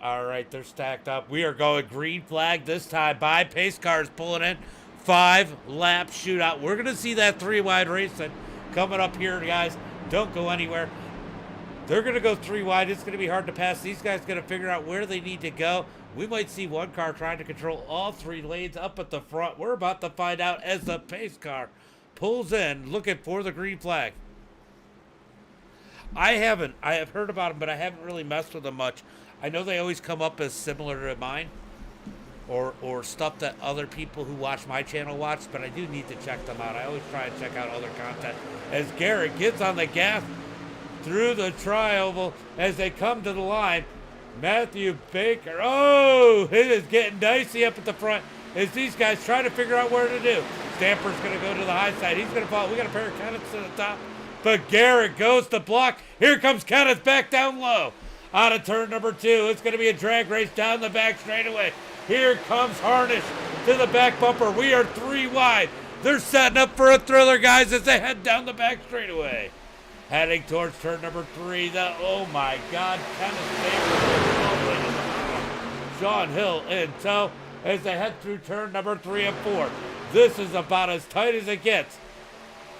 All right, they're stacked up. We are going green flag this time by. Pace cars pulling in. 5-lap shootout. We're going to see that 3-wide racing coming up here, guys. Don't go anywhere. They're going to go 3-wide. It's going to be hard to pass. These guys going to figure out where they need to go. We might see one car trying to control all 3 lanes up at the front. We're about to find out as the pace car pulls in, looking for the green flag. I have heard about them, but I haven't really messed with them much. I know they always come up as similar to mine or stuff that other people who watch my channel watch, but I do need to check them out. I always try and check out other content. As Garrett gets on the gas, through the trioval as they come to the line. Matthew Baker. Oh, it is getting dicey up at the front as these guys try to figure out where to do. Stamper's going to go to the high side. He's going to fall. We got a pair of Kenneths to the top. But Garrett goes to block. Here comes Kenneth back down low. Out of turn number 2. It's going to be a drag race down the back straightaway. Here comes Harnish to the back bumper. We are 3 wide. They're setting up for a thriller, guys, as they head down the back straightaway. Heading towards turn number 3. Oh my God, Kenneth Baker. Sean Hill in tow as they head through turn number 3 and 4. This is about as tight as it gets.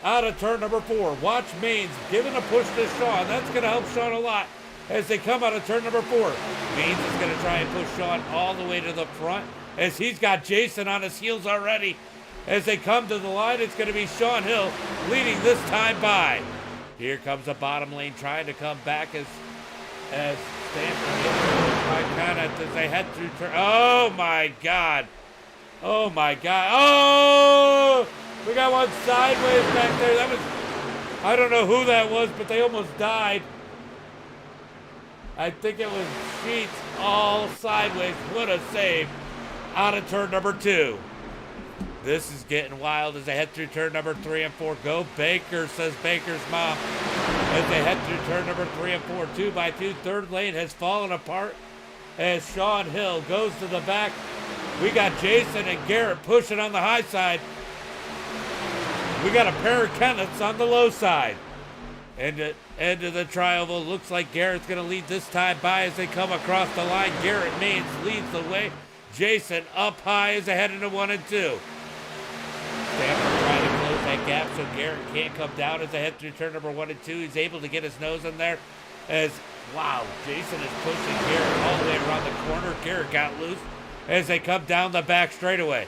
Out of turn number 4. Watch Maines giving a push to Sean. That's going to help Sean a lot as they come out of turn number 4. Maines is going to try and push Sean all the way to the front as he's got Jason on his heels already. As they come to the line, it's going to be Sean Hill leading this time by. Here comes the bottom lane trying to come back as Stanford gets by Kenneth as they head through turn. Oh my God. Oh my God. Oh! We got one sideways back there. That was, I don't know who that was, but they almost died. I think it was Sheets all sideways. What a save out of turn number 2. This is getting wild as they head through turn number 3 and 4. Go Baker, says Baker's mom. As they head through turn number 3 and 4, 2 by 2. Third lane has fallen apart as Sean Hill goes to the back. We got Jason and Garrett pushing on the high side. We got a pair of Kenneths on the low side. End of the trioval. Looks like Garrett's going to lead this time by as they come across the line. Garrett Maines leads the way. Jason up high as they head into 1 and 2. Stanford trying to close that gap so Garrett can't come down as they head through turn number 1 and 2. He's able to get his nose in there as, wow, Jason is pushing Garrett all the way around the corner. Garrett got loose as they come down the back straightaway.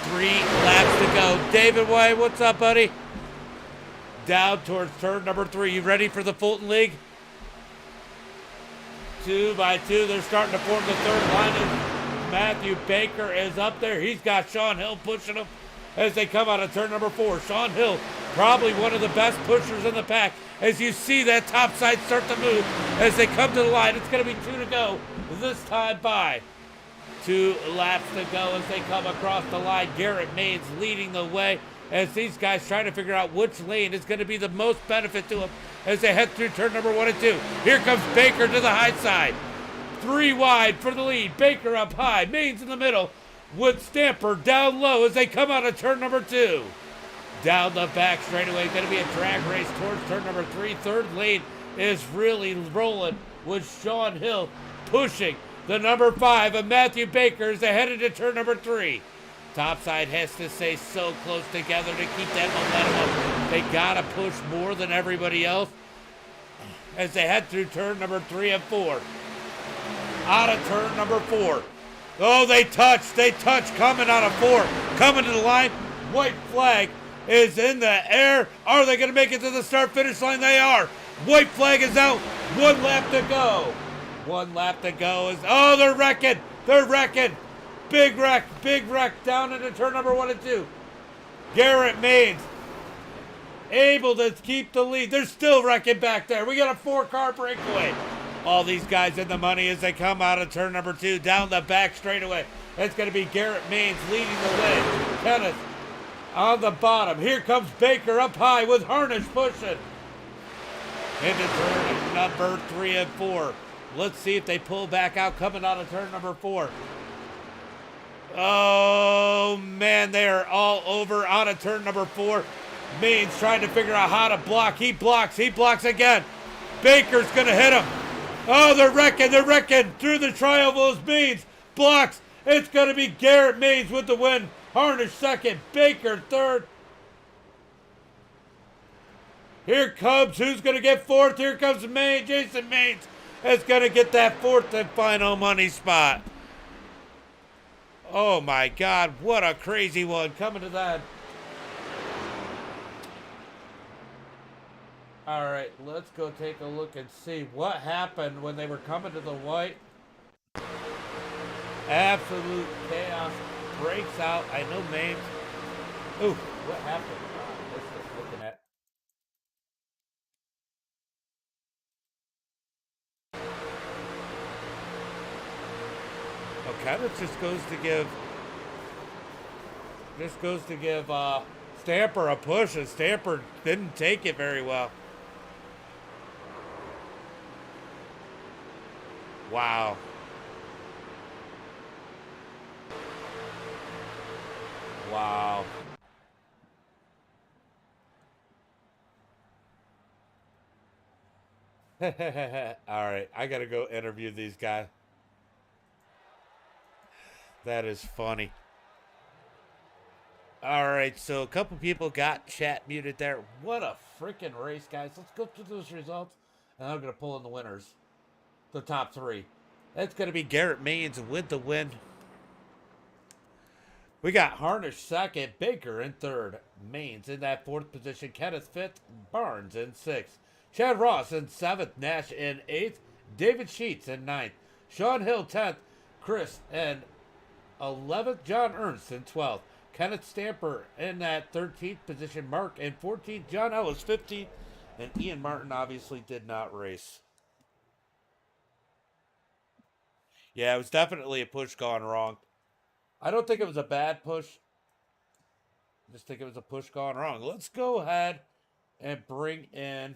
3 laps to go. David White, what's up, buddy? Down towards turn number 3. You ready for the Fulton League? 2 by 2. They're starting to form the third line. Matthew Baker is up there. He's got Sean Hill pushing him as they come out of turn number 4. Sean Hill, probably one of the best pushers in the pack. As you see that top side start to move as they come to the line. It's going to be 2 to go this time by. 2 laps to go as they come across the line. Garrett Maines leading the way as these guys try to figure out which lane is going to be the most benefit to them as they head through turn number 1 and 2. Here comes Baker to the high side. 3 wide for the lead. Baker up high. Maines in the middle with Stamper down low as they come out of turn number 2. Down the back straightaway. Going to be a drag race towards turn number 3. Third lane is really rolling with Sean Hill pushing the number 5 of Matthew Baker as they head into turn number 3. Topside has to stay so close together to keep that momentum up. They got to push more than everybody else as they head through turn number 3 and 4. Out of turn number 4. Oh, they touch coming out of 4. Coming to the line. White flag is in the air. Are they going to make it to the start-finish line? They are. White flag is out. 1 lap to go. 1 lap to go. Oh, they're wrecking. They're wrecking. Big wreck down into turn number 1 and 2. Garrett Maines able to keep the lead. They're still wrecking back there. We got a 4-car breakaway. All these guys in the money as they come out of turn number 2 down the back straightaway. It's going to be Garrett Maines leading the way. Kenneth on the bottom. Here comes Baker up high with Harnish pushing. Into turn number 3 and 4. Let's see if they pull back out coming out of turn number 4. Oh, man, they are all over out of turn number 4. Maines trying to figure out how to block. He blocks again. Baker's going to hit him. Oh, they're wrecking through the trioval. Maines blocks. It's going to be Garrett Maines with the win. Harnish second, Baker third. Here comes, who's going to get fourth? Here comes Maines. Jason Maines is going to get that fourth and final money spot. Oh my God, what a crazy one coming to that. All right, let's go take a look and see what happened when they were coming to the white. Absolute chaos breaks out. I know Maines. Ooh, what happened? Let's just looking at Kenneth just goes to give Stamper a push, and Stamper didn't take it very well. Wow. Wow. All right, I gotta go interview these guys. That is funny. All right, so a couple people got chat muted there. What a freaking race, guys. Let's go through those results, and I'm gonna pull in the winners, the top three. That's gonna be Garrett Maines with the win. We got Harnish second, Baker in third, Maines in that fourth position, Kenneth fifth, Barnes in sixth, Chad Ross in seventh, Nash in eighth, David Sheets in ninth, Sean Hill 10th, Chris in 11th, John Ernst in 12th, Kenneth Stamper in that 13th position, Mark in 14th, John Ellis 15th, and Ian Martin obviously did not race. Yeah, it was definitely a push gone wrong. I don't think it was a bad push. I just think it was a push gone wrong. Let's go ahead and bring in.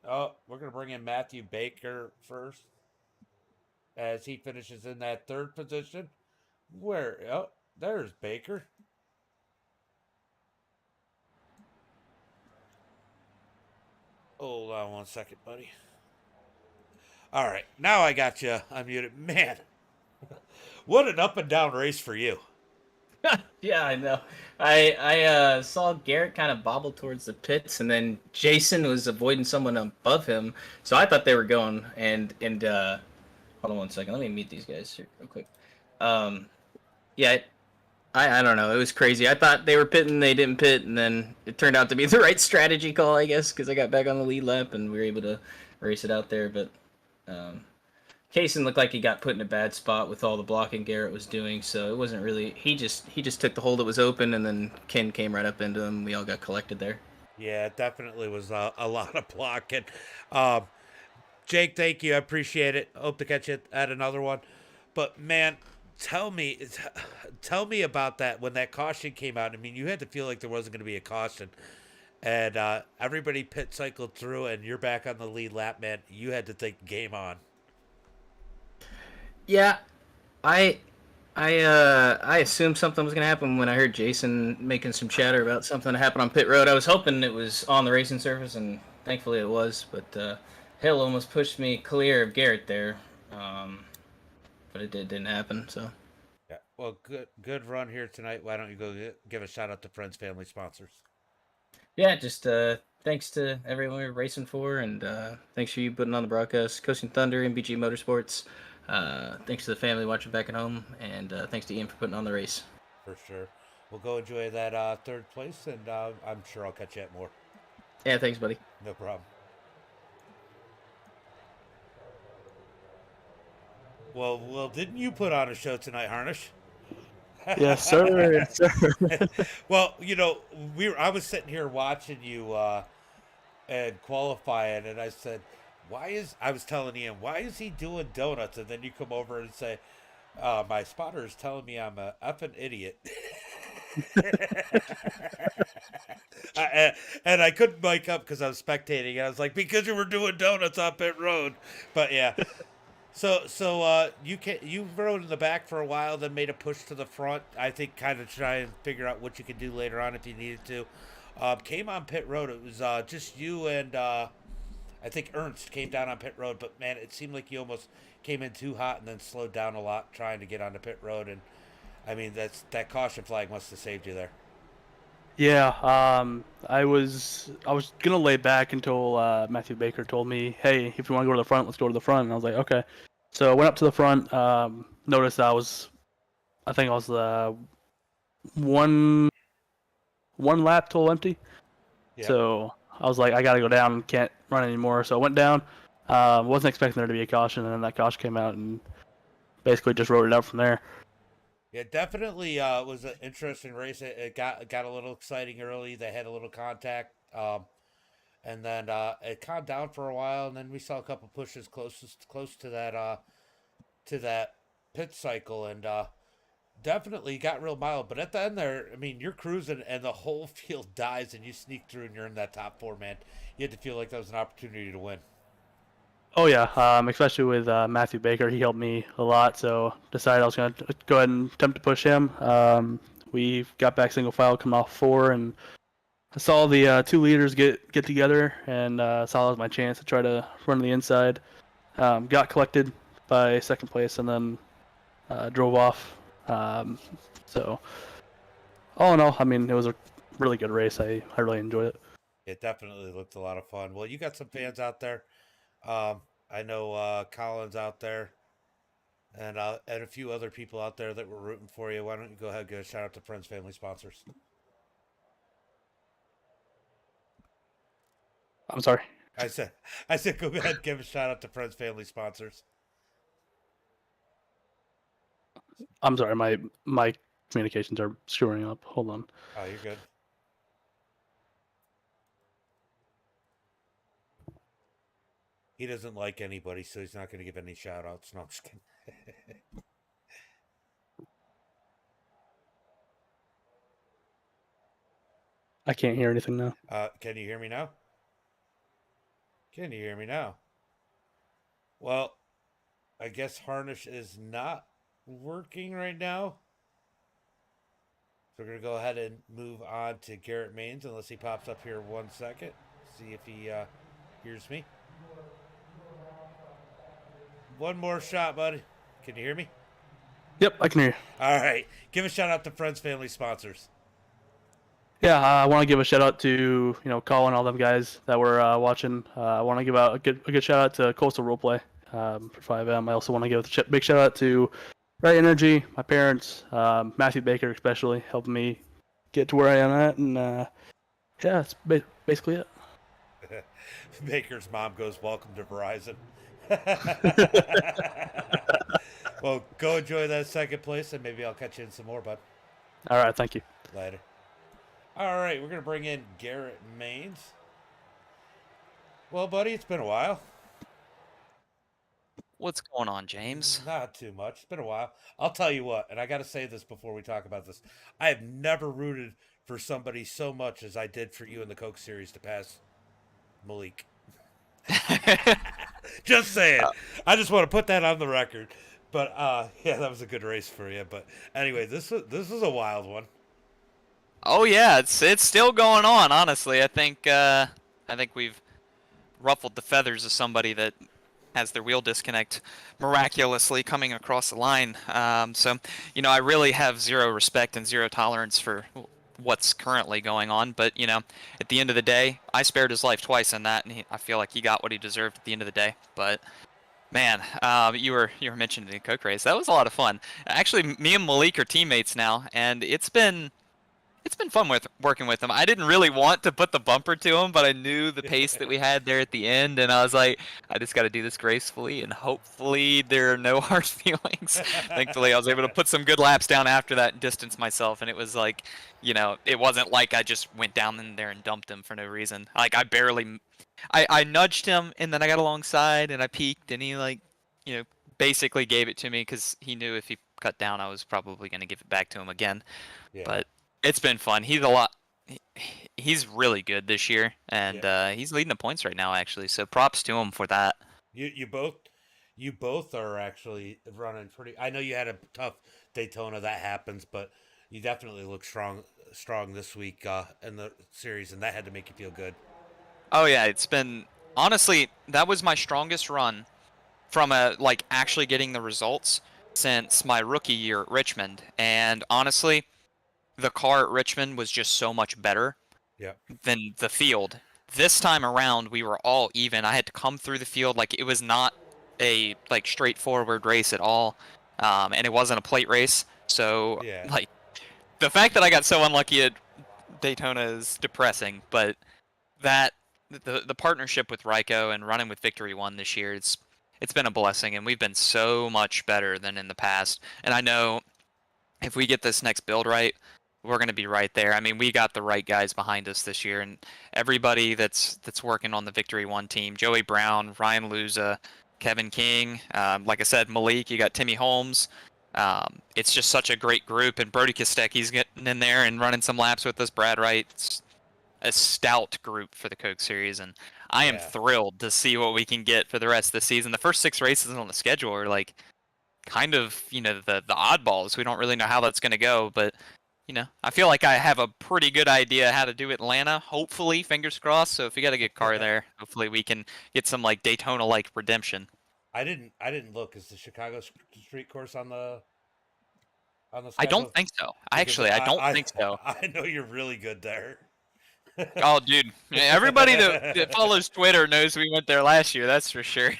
Oh, we're going to bring in Matthew Baker first as he finishes in that third position. Where? Oh, there's Baker. Hold on one second, buddy. All right, now I got you unmuted. Man, what an up and down race for you. Yeah, I know. I saw Garrett kind of bobble towards the pits, and then Jason was avoiding someone above him, so I thought they were going. And hold on one second, let me meet these guys here real quick. Yeah, I don't know. It was crazy. I thought they were pitting, they didn't pit, and then it turned out to be the right strategy call, I guess, because I got back on the lead lap and we were able to race it out there. But Kaysen looked like he got put in a bad spot with all the blocking Garrett was doing, so it wasn't really. He just took the hole that was open, and then Ken came right up into him. We all got collected there. Yeah, it definitely was a lot of blocking. Jake, thank you. I appreciate it. Hope to catch you at another one. But man, tell me about that when that caution came out. I mean, you had to feel like there wasn't going to be a caution, and everybody pit cycled through, and you're back on the lead lap, man. You had to think game on. Yeah, I assumed something was gonna happen when I heard Jason making some chatter about something that happened on pit road. I was hoping it was on the racing surface, and thankfully it was. But Hill almost pushed me clear of Garrett there, but it didn't happen. So Yeah. Well, good run here tonight. Why don't you go give a shout out to friends, family, sponsors? yeah, just thanks to everyone we were racing for, and thanks for you putting on the broadcast, Coasting Thunder, MBG Motorsports. Thanks to the family watching back at home, and thanks to Ian for putting on the race. For sure. We'll go enjoy that third place, and I'm sure I'll catch you at more. Yeah, thanks, buddy. No problem. Well, didn't you put on a show tonight, Harnish? Yes, sir. Yes, sir. Well, I was sitting here watching you and qualifying, and I said, I was telling Ian, why is he doing donuts? And then you come over and say, my spotter is telling me I'm a effing idiot. And I couldn't mic up because I was spectating. And I was like, because you were doing donuts on pit road. But yeah. So you rode in the back for a while, then made a push to the front. I think kind of try and figure out what you could do later on if you needed to. Came on pit road. It was just you and I think Ernst came down on pit road. But man, it seemed like you almost came in too hot and then slowed down a lot trying to get onto pit road. And I mean that caution flag must have saved you there. Yeah, I was gonna lay back until Matthew Baker told me, "Hey, if you want to go to the front, let's go to the front." And I was like, "Okay." So I went up to the front. Noticed I think I was the one lap total empty. Yeah. So I was like, I gotta go down. Can't run anymore. So I went down. Wasn't expecting there to be a caution, and then that caution came out and basically just rode it out from there. Yeah, definitely was an interesting race. It got a little exciting early. They had a little contact. and then it calmed down for a while, and then we saw a couple pushes close to that pit cycle, and definitely got real mild. But at the end there, I mean, you're cruising, and the whole field dies, and you sneak through, and you're in that top four, man. You had to feel like that was an opportunity to win. Oh yeah, especially with Matthew Baker, he helped me a lot. So decided I was going to go ahead and attempt to push him. We got back single file, coming off 4, and I saw the 2 leaders get together, and saw that was my chance to try to run to the inside. Got collected by second place, and then drove off. So all in all, I mean, it was a really good race. I really enjoyed it. It definitely looked a lot of fun. Well, you got some fans out there. I know Colin's out there, and a few other people out there that were rooting for you. Why don't you go ahead and give a shout out to friends, family, sponsors? I'm sorry. I said, go ahead and give a shout out to friends, family, sponsors. I'm sorry. My communications are screwing up. Hold on. Oh, you're good. He doesn't like anybody, so he's not going to give any shout outs. No, I'm just kidding. I can't hear anything now. Can you hear me now? Can you hear me now? Well, I guess Harnish is not working right now. So we're going to go ahead and move on to Garrett Maines, unless he pops up here 1 second. See if he hears me. One more shot, buddy. Can you hear me? Yep, I can hear you. All right. Give a shout out to friends, family, sponsors. Yeah, I want to give a shout out to Colin, all them guys that were watching. I want to give out a good shout out to Coastal Roleplay for 5M. I also want to give a big shout out to Right Energy, my parents, Matthew Baker especially, helping me get to where I am at, and yeah, that's basically it. Baker's mom goes, "Welcome to Verizon." Well, go enjoy that second place, and maybe I'll catch you in some more, bud. All right, thank you. Later. All right, we're going to bring in Garrett Maines. Well, buddy, it's been a while. What's going on, James? Not too much. It's been a while. I'll tell you what, and I got to say this before we talk about this. I have never rooted for somebody so much as I did for you in the Coke Series to pass Malik. Just saying. I just want to put that on the record. But yeah, that was a good race for you. But anyway, this is a wild one. Oh yeah, it's still going on. Honestly, I think we've ruffled the feathers of somebody that has their wheel disconnect miraculously coming across the line. So I really have zero respect and zero tolerance for what's currently going on. But at the end of the day, I spared his life twice in that, and I feel like he got what he deserved at the end of the day. But man, you were mentioning the Coke race. That was a lot of fun. Actually, me and Malik are teammates now, and it's been fun working with him. I didn't really want to put the bumper to him, but I knew the pace that we had there at the end, and I was like, I just got to do this gracefully, and hopefully there are no hard feelings. Thankfully, I was able to put some good laps down after that and distance myself, and it was like, it wasn't like I just went down in there and dumped him for no reason. Like, I nudged him, and then I got alongside, and I peeked, and he, basically gave it to me because he knew if he cut down, I was probably going to give it back to him again. Yeah. But it's been fun. He's really good this year, and he's leading the points right now, actually. So props to him for that. You both are actually running pretty. I know you had a tough Daytona, that happens, but you definitely look strong this week in the series, and that had to make you feel good. Oh yeah, it's been honestly that was my strongest run from actually getting the results since my rookie year at Richmond, and honestly, the car at Richmond was just so much better than the field. This time around, we were all even. I had to come through the field. Like, it was not a straightforward race at all, and it wasn't a plate race. So, the fact that I got so unlucky at Daytona is depressing. But the partnership with Ryko and running with Victory One this year, it's been a blessing, and we've been so much better than in the past. And I know if we get this next build right, we're going to be right there. I mean, we got the right guys behind us this year, and everybody that's working on the Victory One team, Joey Brown, Ryan Luza, Kevin King, like I said, Malik, you got Timmy Holmes. It's just such a great group, and Brody Kostecki's getting in there and running some laps with us. Brad Wright, it's a stout group for the Coke Series, and I am Yeah. thrilled to see what we can get for the rest of the season. The first 6 races on the schedule are like kind of, the oddballs. We don't really know how that's going to go, but I feel like I have a pretty good idea how to do Atlanta. Hopefully, fingers crossed. So if we got a good car there, hopefully we can get some like Daytona-like redemption. I didn't look. Is the Chicago Street Course on the I schedule? don't think so. Because I don't think so. I know you're really good there. Oh, dude, everybody that follows Twitter knows we went there last year. That's for sure.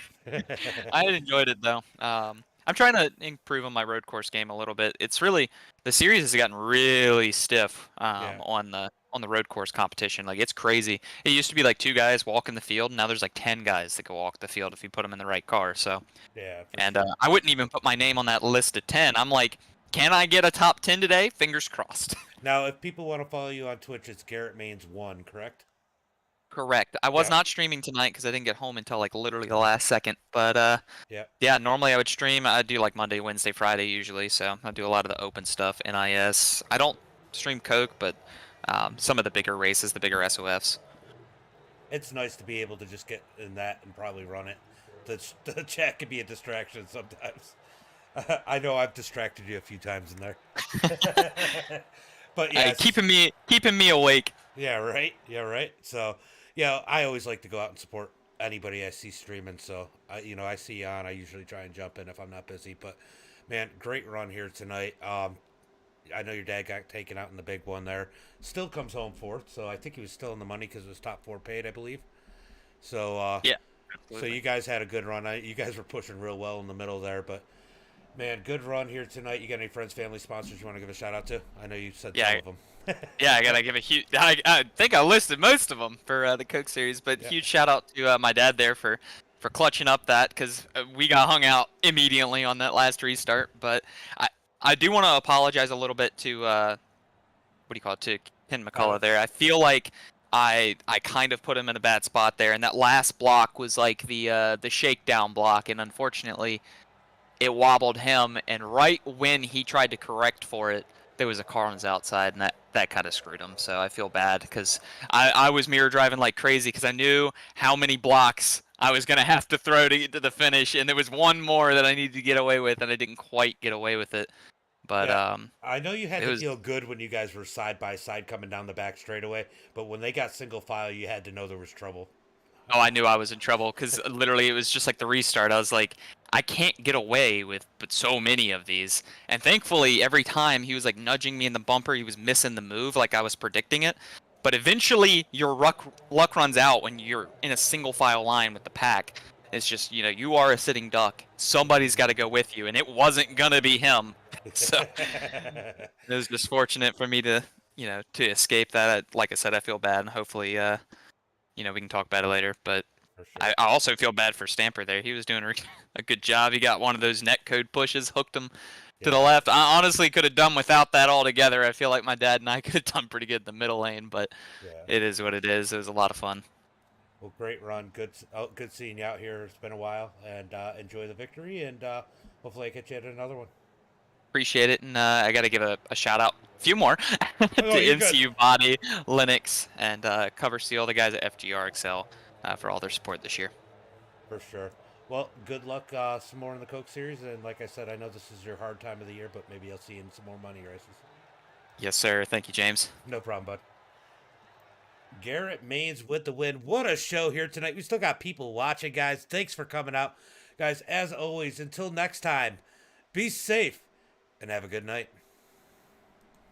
I enjoyed it though. I'm trying to improve on my road course game a little bit. It's really the series has gotten really stiff on the road course competition. Like it's crazy. It used to be like 2 guys walking the field, and now there's like 10 guys that go walk the field if you put them in the right car. So Yeah. and I wouldn't even put my name on that list of 10. I'm like, can I get a top 10 today? Fingers crossed. Now, if people want to follow you on Twitch, it's Garrett Mains 1, correct? Correct. I was Yeah. not streaming tonight because I didn't get home until like literally the last second. But yeah, normally I would stream. I do like Monday, Wednesday, Friday usually. So I do a lot of the open stuff. NIS. I don't stream Coke, but some of the bigger races, the bigger SOFs. It's nice to be able to just get in that and probably run it. The chat can be a distraction sometimes. I know I've distracted you a few times in there. But yeah, keeping me awake. Yeah, right. Yeah, right. So, yeah, I always like to go out and support anybody I see streaming. So, I see you on. I usually try and jump in if I'm not busy. But, man, great run here tonight. I know your dad got taken out in the big one there. Still comes home fourth. So, I think he was still in the money because it was top 4 paid, I believe. So, yeah. Absolutely. So you guys had a good run. You guys were pushing real well in the middle there, but man, good run here tonight. You got any friends, family, sponsors you want to give a shout out to? I know you said some of them. Yeah, I gotta give a huge. I think I listed most of them for the Coke Series, but huge shout out to my dad there for clutching up that because we got hung out immediately on that last restart. But I do want to apologize a little bit to what do you call it, to Ken McCullough there. I feel like I kind of put him in a bad spot there, and that last block was like the shakedown block, and unfortunately it wobbled him, and right when he tried to correct for it, there was a car on his outside, and that kind of screwed him. So I feel bad because I was mirror driving like crazy because I knew how many blocks I was going to have to throw to get to the finish, and there was one more that I needed to get away with, and I didn't quite get away with it. But I know you had to feel good when you guys were side by side coming down the back straightaway, but when they got single file, you had to know there was trouble. Oh, I knew I was in trouble because literally it was just like the restart. I was like, I can't get away with but so many of these. And thankfully, every time he was like nudging me in the bumper, he was missing the move like I was predicting it. But eventually, your luck runs out when you're in a single file line with the pack. It's just, you are a sitting duck. Somebody's got to go with you, and it wasn't going to be him. So it was just fortunate for me to escape that. Like I said, I feel bad, and hopefully, we can talk about it later. But For sure. I also feel bad for Stamper there. He was doing a good job. He got one of those netcode pushes, hooked him to the left. I honestly could have done without that altogether. I feel like my dad and I could have done pretty good in the middle lane, but it is what it is. It was a lot of fun. Well, great run. Good seeing you out here. It's been a while, and enjoy the victory, and hopefully I get you at another one. Appreciate it, and I got to give a shout out, a few more, to MCU Body, Linux, and Cover Seal, the guys at FGRXL, for all their support this year. For sure. Well, good luck some more in the Coke Series, and like I said, I know this is your hard time of the year, but maybe I'll see you in some more money races. Yes, sir. Thank you, James. No problem, bud. Garrett Mains with the win. What a show here tonight. We still got people watching, guys. Thanks for coming out. Guys, as always, until next time, be safe and have a good night.